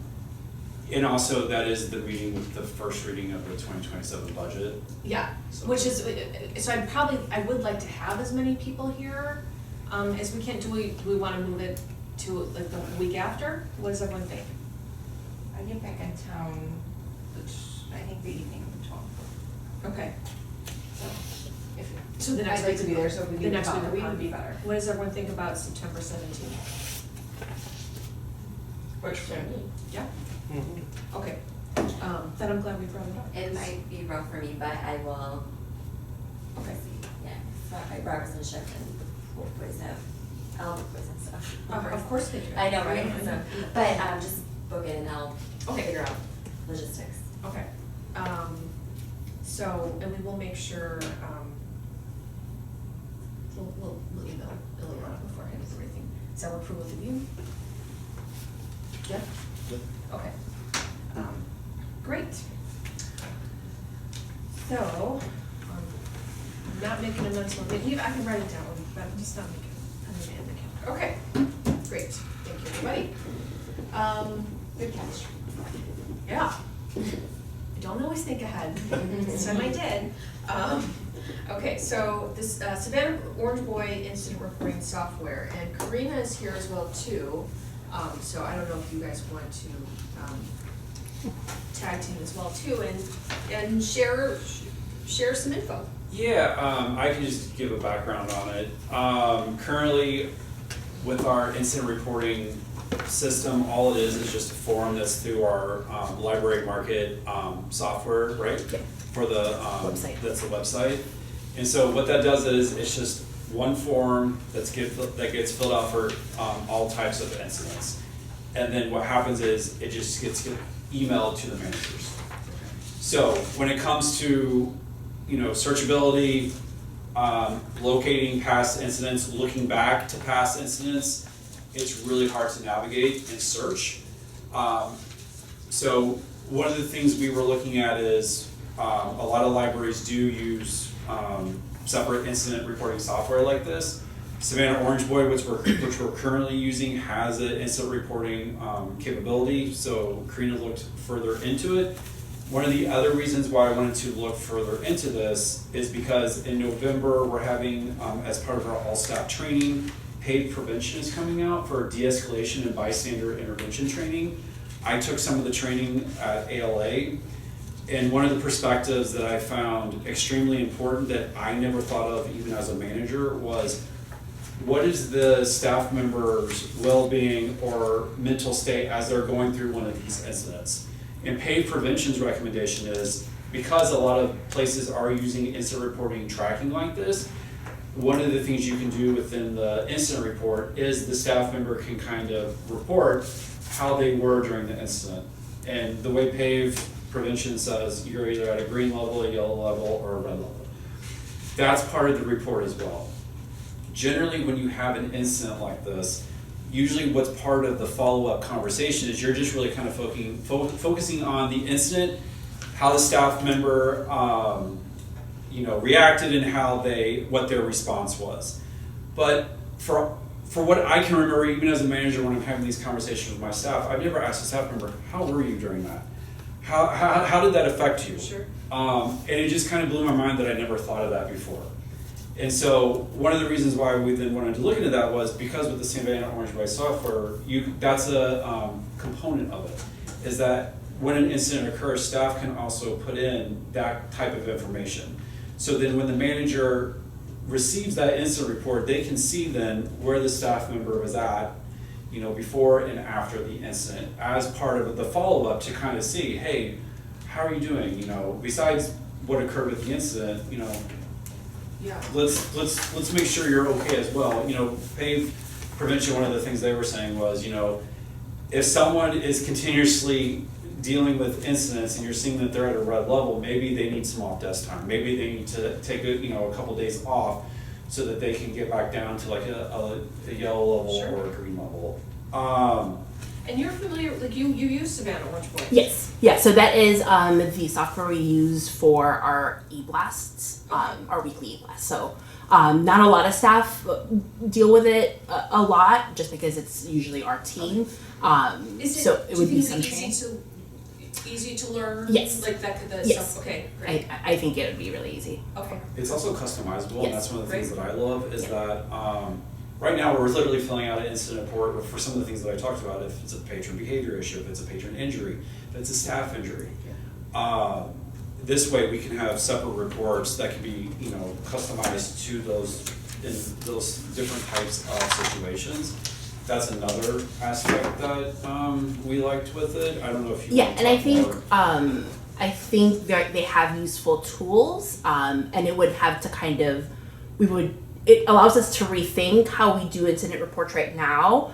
And also that is the meeting with the first reading of the 2027 budget. Yeah, So- which is, so I would like to have as many people here, as we can. Do we wanna move it to like the week after? What does everyone think? I get back in town, I think the evening of the 12th. Okay, So if, so the next I'd like week to be there, so if we the need to next week follow, of it the would be week. better. What does everyone think about September 17th? Works for me. Yeah, Mm-hmm. okay, then I'm glad we brought it up. It might be rough for me, but I will, Okay, yeah, so my brother's in shift and both boys have, all the boys have stuff. of course they do. I know, right, I so, know. but, just book it and I'll Okay. figure out logistics. Okay, so, and we will make sure, we'll email Ileana beforehand with everything. Does that work for both of you? Yeah? Okay, great. So, I'm not making a mental, I can write it down, but I'm just not making a calendar. Okay, great, thank you, everybody. Good catch. Yeah. I don't always think ahead. This time I did. Okay, so this Savannah Orange Boy incident reporting software, and Karina is here as well too. So I don't know if you guys want to tag team as well too, and share some info. Yeah, I can just give a background on it. Currently, with our incident reporting system, all it is just a form that's through our library market software, right? For the Website. That's the website. And so what that does is it's just one form that gets filled out for all types of incidents. And then what happens is it just gets emailed to the managers. So when it comes to searchability, locating past incidents, looking back to past incidents, it's really hard to navigate and search. So one of the things we were looking at is a lot of libraries do use separate incident reporting software like this. Savannah Orange Boy, which we're currently using, has an incident reporting capability, so Karina looked further into it. One of the other reasons why I wanted to look further into this is because in November, we're having, as part of our all-staff training, paid prevention is coming out for de-escalation and bystander intervention training. I took some of the training at ALA, and one of the perspectives that I found extremely important that I never thought of even as a manager was, what is the staff member's well-being or mental state as they're going through one of these incidents? And paid prevention's recommendation is, because a lot of places are using incident reporting tracking like this, one of the things you can do within the incident report is the staff member can kind of report how they were during the incident. And the way PAVE prevention says you're either at a green level, a yellow level, or a red level. That's part of the report as well. Generally, when you have an incident like this, usually what's part of the follow-up conversation is you're just really kind of focusing on the incident, how the staff member reacted and what their response was. But for what I can remember, even as a manager, when I'm having these conversations with my staff, I've never asked a staff member, how were you during that? How did that affect you? Sure. And it just kind of blew my mind that I never thought of that before. And so one of the reasons why we then wanted to look into that was because with the Savannah Orange Boy software, that's a component of it, is that when an incident occurs, staff can also put in that type of information. So then when the manager receives that incident report, they can see then where the staff member was at, before and after the incident, as part of the follow-up to kind of see, hey, how are you doing? Besides what occurred with the incident, Yeah. let's make sure you're okay as well. PAVE prevention, one of the things they were saying was, if someone is continuously dealing with incidents and you're seeing that they're at a red level, maybe they need some off desk time. Maybe they need to take a couple days off so that they can get back down to like a yellow level Sure. or a green level. And you're familiar, like you use Savannah Orange Boy? Yes, yeah, so that is the software we use for our e-blasts, our weekly e-blasts. So not a lot of staff deal with it a lot, just because it's usually our team. So it would be some training. Easy to learn? Yes. Like that, the Yes. stuff, okay, great, I think it would be really easy. okay. It's also customizable, and Yes. that's one of the things Great. that I love is Yeah. that right now we're literally filling out an incident report for some of the things that I talked about. If it's a patron behavior issue, if it's a patron injury, if it's a staff injury. This way we can have separate reports that can be customized to those different types of situations. That's another aspect that we liked with it. I don't know if you Yeah, want to and I talk think more. I think they have useful tools, and it would have to it allows us to rethink how we do incident reports right now.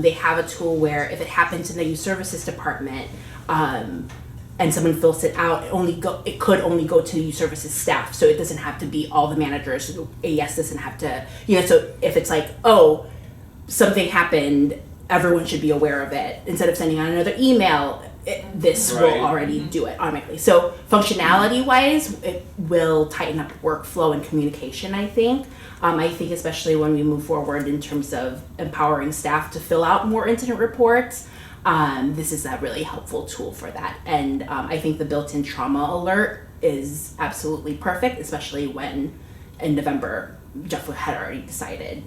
They have a tool where if it happens in the youth services department, and someone fills it out, it could only go to youth services staff, so it doesn't have to be all the managers. AES doesn't have to, so if it's like, oh, something happened, everyone should be aware of it. Instead of sending out another email, this Right. will already do it automatically. So functionality-wise, it will tighten up workflow and communication, I think. I think especially when we move forward in terms of empowering staff to fill out more incident reports, this is a really helpful tool for that. And I think the built-in trauma alert is absolutely perfect, especially when in November, Jeff had already decided,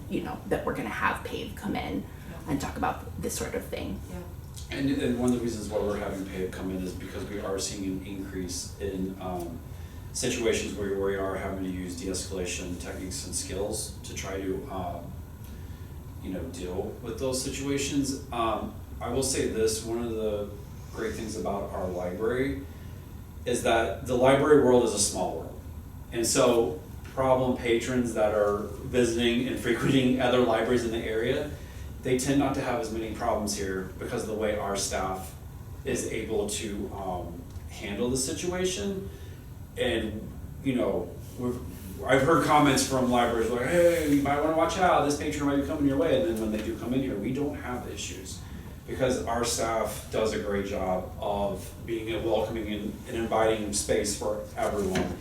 that we're gonna have PAVE come in and talk about this sort of thing. And one of the reasons why we're having PAVE come in is because we are seeing an increase in situations where we are having to use de-escalation techniques and skills to try to deal with those situations. I will say this, one of the great things about our library is that the library world is a small world. And so problem patrons that are visiting and frequenting other libraries in the area, they tend not to have as many problems here because of the way our staff is able to handle the situation. And I've heard comments from libraries like, hey, you might want to watch out, this patron might be coming your way. And then when they do come in here, we don't have issues because our staff does a great job of being a welcoming and inviting space for everyone.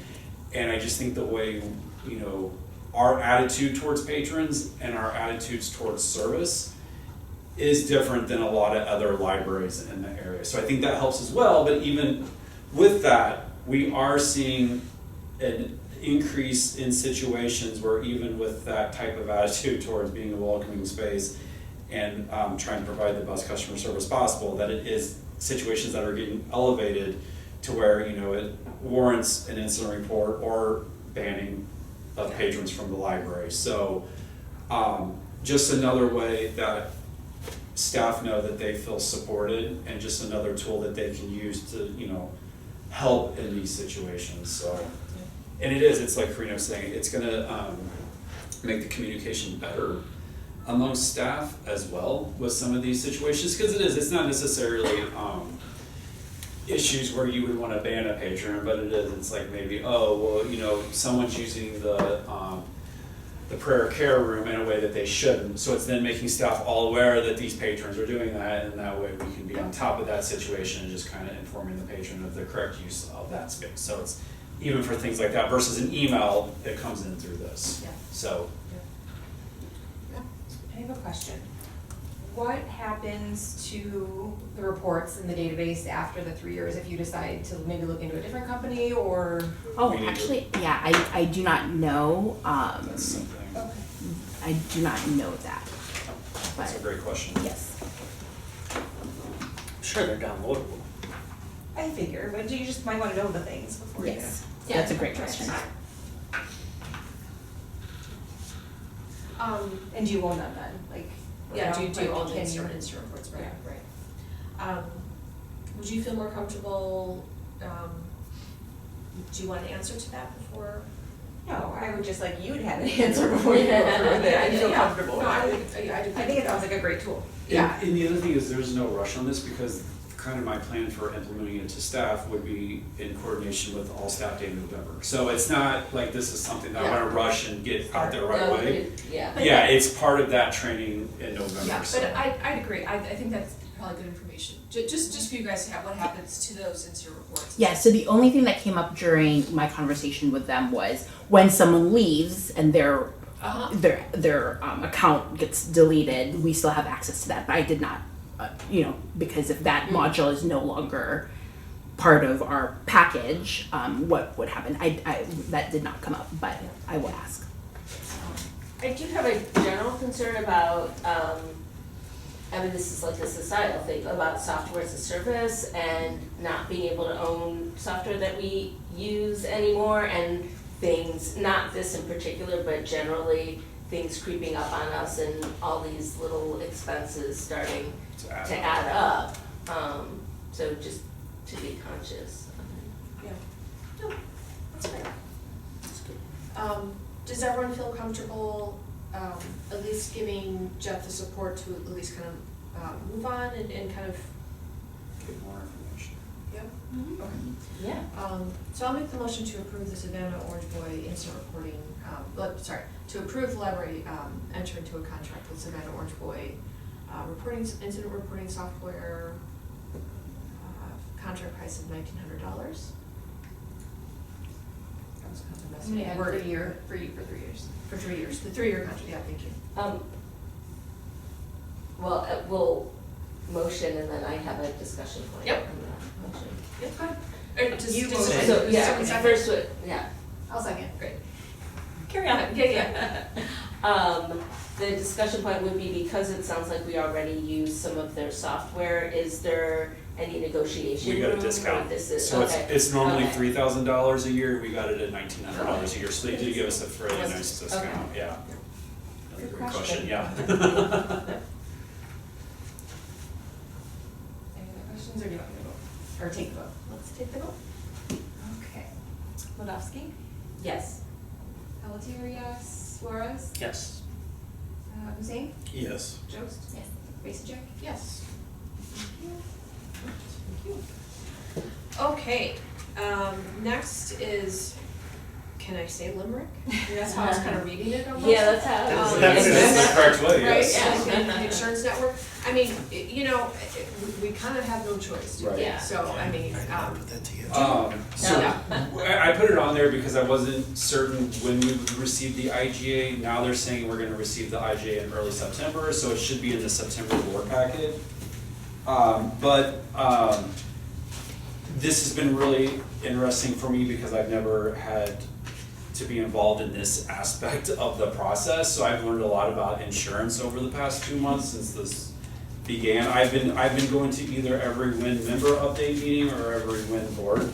And I just think the way, our attitude towards patrons and our attitudes towards service is different than a lot of other libraries in the area. So I think that helps as well, but even with that, we are seeing an increase in situations where even with that type of attitude towards being a welcoming space and trying to provide the best customer service possible, that it is situations that are getting elevated to where it warrants an incident report or banning of patrons from the library. So just another way that staff know that they feel supported and just another tool that they can use to help in these situations. So, and it's like Karina was saying, it's gonna make the communication better amongst staff as well with some of these situations, because it's not necessarily issues where you would want to ban a patron, but it's like maybe, oh, well, you know, someone's using the prayer care room in a way that they shouldn't. So it's then making staff all aware that these patrons are doing that, and that way we can be on top of that situation and just kind of informing the patron of the correct use of that space. So it's even for things like that versus an email that comes in through this. Yeah. So I have a question. What happens to the reports in the database after the 3 years if you decide to maybe look into a different company or? Oh, We need to- actually, yeah, I do not know, that's something. Okay. I do not know that, That's a but great question. yes. I'm sure they're downloadable. I figure, but you just might wanna know the things before you. Yes, that's a great question. And do you own them then, like? Yeah, do like, you own the can you- instant reports, right, Yeah. right. Would you feel more comfortable, do you want an answer to that before? No, I would just like you would have an answer before you go through it. I feel Yeah. comfortable with No, I it. would, I do. I think it sounds like a great tool. Yeah. And the other thing is there's no rush on this because kind of my plan for implementing it to staff would be in coordination with all staff day in November. So it's not like this is something that I wanna rush and get out there right No, away. Yeah. Yeah, it's part of that training in November, Yeah, so. but I'd agree, I think that's probably good information, just for you guys to have, what happens to those incident reports. Yeah, so the only thing that came up during my conversation with them was when someone leaves and their account gets deleted, we still have access to that, but I did not, because if that module is no longer part of our package, what would happen? I that did not come up, but I will ask. I do have a general concern about, I mean, this is like a societal thing, about software as a service and not being able to own software that we use anymore, and things, not this in particular, but generally, things creeping up on us and all these little expenses starting to add up. So just to be conscious. Yeah, no, that's fair. Does everyone feel comfortable, at least giving Jeff the support to at least kind of, move on and kind of, Get more information. yeah? Okay. Yeah. So I'll make the motion to approve the Savannah Orange Boy instant reporting, to approve the library, enter into a contract with Savannah Orange Boy, incident reporting software, contract price of $1,900. That was kind of a messy Yeah, word. for a year, for 3 years. For 3 years, the 3-year contract, yeah, thank you. Well, we'll motion and then I have a discussion point Yep. on that motion. Yep, go ahead. You Just- motion. So, yeah, second? first, yeah. I'll second, great. Carry on. Yeah. The discussion point would be, because it sounds like we already use some of their software, is there any negotiation We got a room, or discount. this is, So okay. it's normally Okay. $3,000 a year, we got it at $1,900 a year, so they did give us a fairly nice discount, yeah. Another Good great question. yeah. Any other questions, or do you want me to vote? Or take the vote? Let's take the vote. Okay. Ladowski, Yes. Pelletier, yes. Suarez, Yes. Hussein, Yes. Jost? Yes. Basic, Yes. Thank you. Okay, next is, can I say limerick? That's how I was kind of reading it almost. Yeah, that's how. That's the correct way, Right, yes. and the insurance network, I mean, we kind of have no choice, do we? Right. Yeah. So, I mean, I put that together. So Yeah. I put it on there because I wasn't certain when we would receive the IGA. Now they're saying we're gonna receive the IGA in early September, so it should be in the September board packet. This has been really interesting for me because I've never had to be involved in this aspect of the process. So I've learned a lot about insurance over the past 2 months since this began. I've been going to either every WIN member update meeting or every WIN board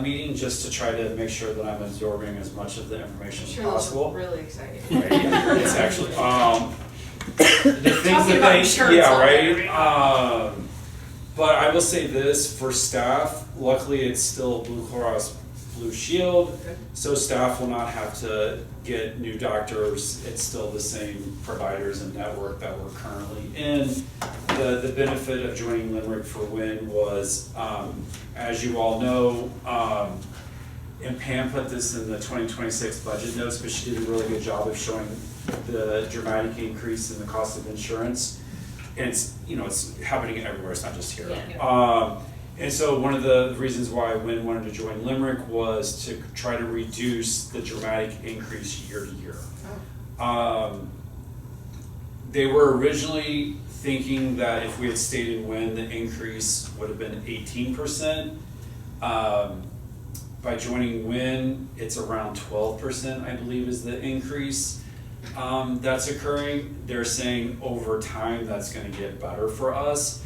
meeting just to try to make sure that I'm absorbing as much of the I'm information as sure those are possible. really exciting. Right, yeah, it's actually, the things Talking that about they, insurance yeah, all day, right? But I will say this, for staff, luckily it's still Blue Cross Blue Shield, so staff will not have to get new doctors. It's still the same providers and network that we're currently in. The benefit of joining Limerick for WIN was, as you all know, and Pam put this in the 2026 budget notes, but she did a really good job of showing the dramatic increase in the cost of insurance. And it's, you know, it's happening everywhere, it's not just here. Yeah. And so one of the reasons why WIN wanted to join Limerick was to try to reduce the dramatic increase year to year. They were originally thinking that if we had stayed in WIN, the increase would have been 18%. By joining WIN, it's around 12%, I believe, is the increase that's occurring. They're saying over time that's going to get better for us.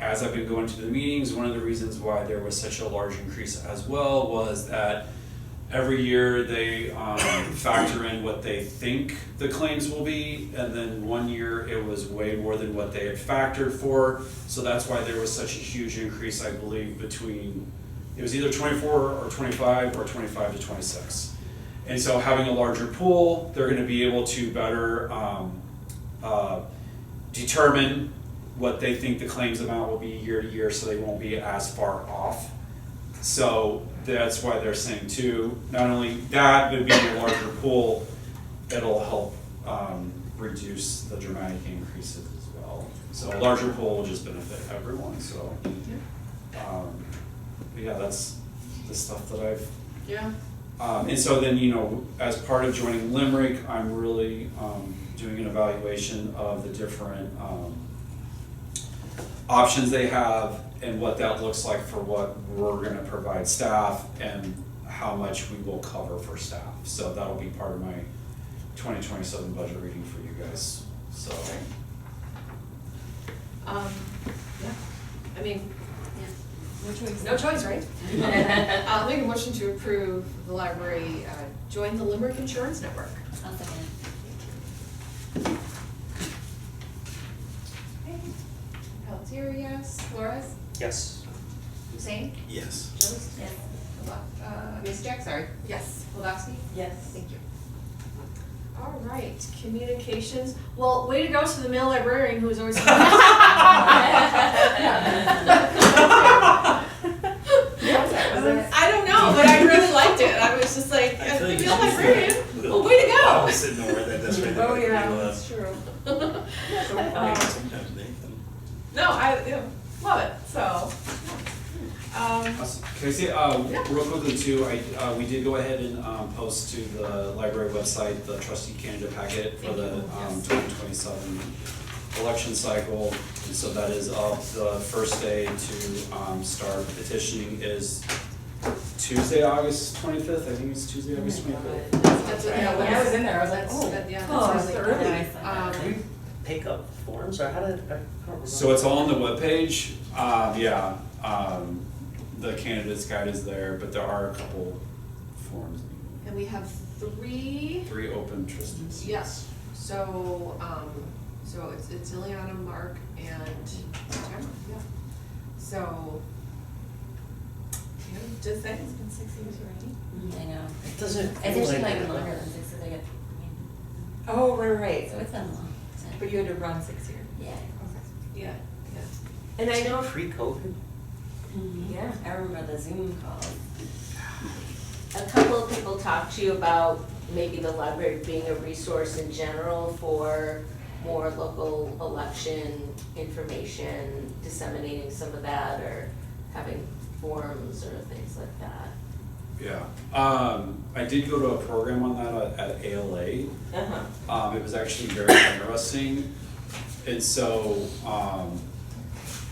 As I've been going to the meetings, one of the reasons why there was such a large increase as well was that every year they factor in what they think the claims will be, and then one year it was way more than what they had factored for. So that's why there was such a huge increase, I believe, between, it was either 24 or 25 or 25 to 26. And so having a larger pool, they're going to be able to better determine what they think the claims amount will be year to year, so they won't be as far off. So that's why they're saying too, not only that, but being a larger pool, it'll help reduce the dramatic increases as well. So a larger pool will just benefit everyone, so. But yeah, that's the stuff that I've. Yeah. And so then, you know, as part of joining Limerick, I'm really doing an evaluation of the different options they have and what that looks like for what we're gonna provide staff and how much we will cover for staff. So that'll be part of my 2027 budget reading for you guys, so. Yeah, I mean, No choice. no choice, right? I'll make a motion to approve the library, join the Limerick Insurance Network. I'll second. Pelletier, yes. Flores? Yes. Hussein? Yes. Jones? Yes. Ms. Jack, sorry. Yes. Waldowski? Yes. Thank you. All right, communications. Well, way to go to the male librarian who was always. I don't know, but I really liked it. I was just like, I feel like male you should librarian. say Well, way to go. I'll sit and wear that, that's right. Oh, yeah, that's true. Sometimes Nathan. No, I love it, so. Can I say, real quickly too, we did go ahead and post to the library website the trustee candidate packet for the 2027 election cycle. And so that is up. The first day to start petitioning is Tuesday, August 25th. I think it's Tuesday, August 25th. That's what, Yeah, when I was in there, I was like, that's, oh. yeah, Oh, that's it's really early. early. Can we pick up forms, or how did, I don't remember. So it's all on the webpage. The candidate's guide is there, but there are a couple forms. And we have three. 3 open trustees. Yes, so, so it's Ileana, Mark, and Tamara, yeah. So, you know, just saying, it's been 6 years already. I know. It doesn't It's feel actually like not even it. longer than 6, so they get, Oh, right. so it's been long. But you had to run 6 years. Yeah. Yeah, yeah. And I know, Pre-COVID? Yeah, I remember the Zoom calls. A couple of people talked to you about maybe the library being a resource in general for more local election information, disseminating some of that, or having forums or things like that. Yeah. I did go to a program on that at ALA. Uh-huh. It was actually very interesting. And so,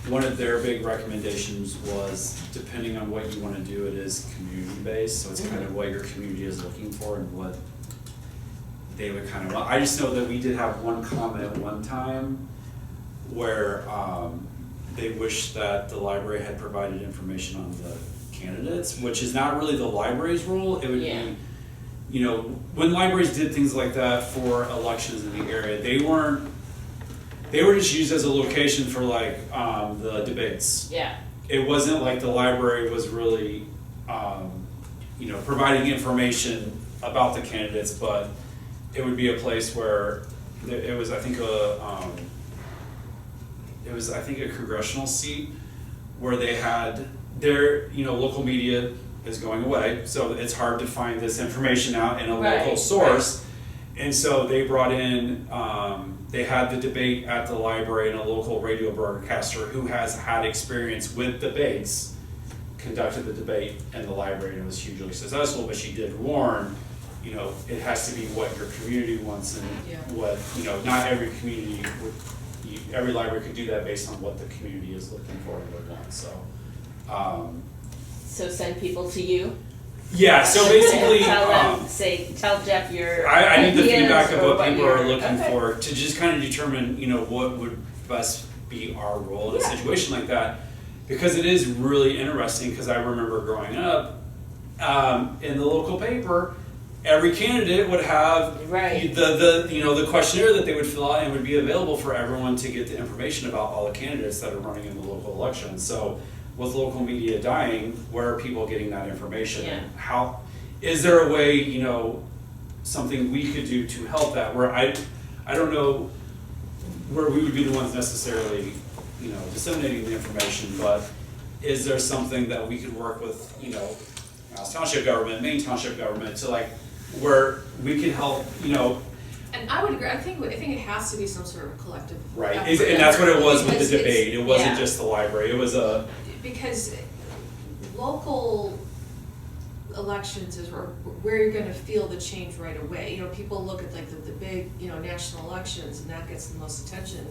one of their big recommendations was, depending on what you want to do, it is community-based, so it's kind of what your community is looking for and what they would kind of want. I just know that we did have one comment one time where they wished that the library had provided information on the candidates, which is not really the library's role. It would Yeah. be, you know, when libraries did things like that for elections in the area, they were just used as a location for like the debates. Yeah. It wasn't like the library was really providing information about the candidates, but it would be a place where it was, I think, a congressional seat where they had their, local media is going away, so it's hard to find this information out in a local Right, source. And so they brought in, they had the debate at the library, and a local radio broadcaster who has had experience with debates conducted the debate in the library, and it was hugely successful, but she did warn, it has to be what your community wants and Yeah. what, not every community would, every library could do that based on what the community is looking for and would want, so. So send people to you? Yeah, so basically, Tell them, tell Jeff your I need the ideas feedback of or what people are you're- looking okay. for to just kind of determine, what would best be our role in a Yeah. situation like that. Because it is really interesting, because I remember growing up, in the local paper, every candidate would have Right. the questionnaire that they would fill out, and would be available for everyone to get the information about all the candidates that are running in the local election. So with local media dying, where are people getting that information? Yeah. How, is there a way, something we could do to help that, where I don't know where we would be the ones necessarily, disseminating the information, but is there something that we could work with, Mouse Township government, Maine Township government, to where we can help, And I would agree, I think it has to be some sort of collective right, effort. and that's what it was with Because the it's- debate, it wasn't yeah. just the library, it was a, Because local elections is where you're gonna feel the change right away. People look at the big, national elections, and that gets the most attention.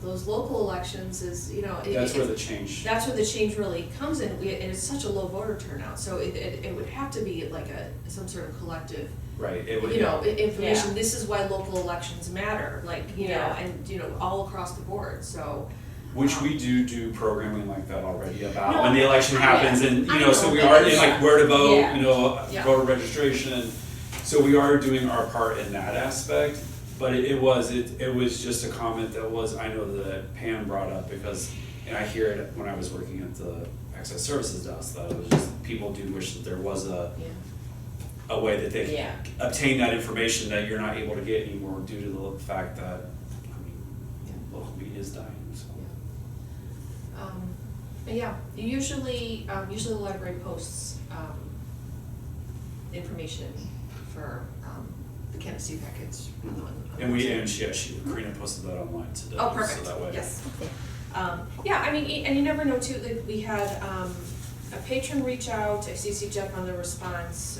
Those local elections is, that's where the change. that's where the change really comes in, and it's such a low voter turnout, so it would have to be like some sort of collective, Right, it would, information, Yeah. this is why local elections matter, Yeah. and, all across the board, so. which we do programming like that already about No, when the election happens, yeah, and, I know, so we but are in it's- where to vote, Yeah. Yeah. voter registration. So we are doing our part in that aspect, but it was just a comment that I know that Pam brought up, because, and I hear it when I was working at the access services desk, that it was just, people do wish that there was a way that they Yeah. could obtain that information that you're not able to get anymore due to the fact that, local media is dying, so. But yeah, usually the library posts, information for, the candidacy packets. Karina posted that online today, Oh, so perfect, that way. yes. Yeah, I mean, and you never know too, like, we had, a patron reach out, I CC Jeff on the response,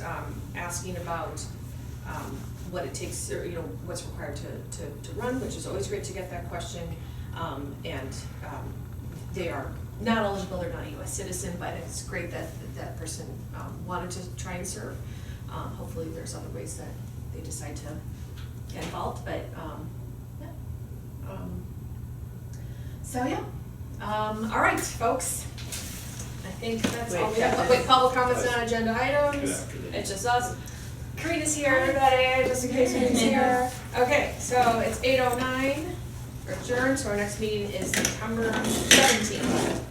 asking about, what it takes, or, what's required to run, which is always great to get that question. They are not eligible, they're not a US citizen, but it's great that that person, wanted to try and serve. Hopefully there's other ways that they decide to get involved, but, yeah. So, yeah. All right, folks. I think that's all we have. Wait, public comments on agenda items. Good afternoon. It's just us. Karina's here, everybody, just in case Karina's here. Okay, so it's 8:09. We're adjourned, so our next meeting is September 17th.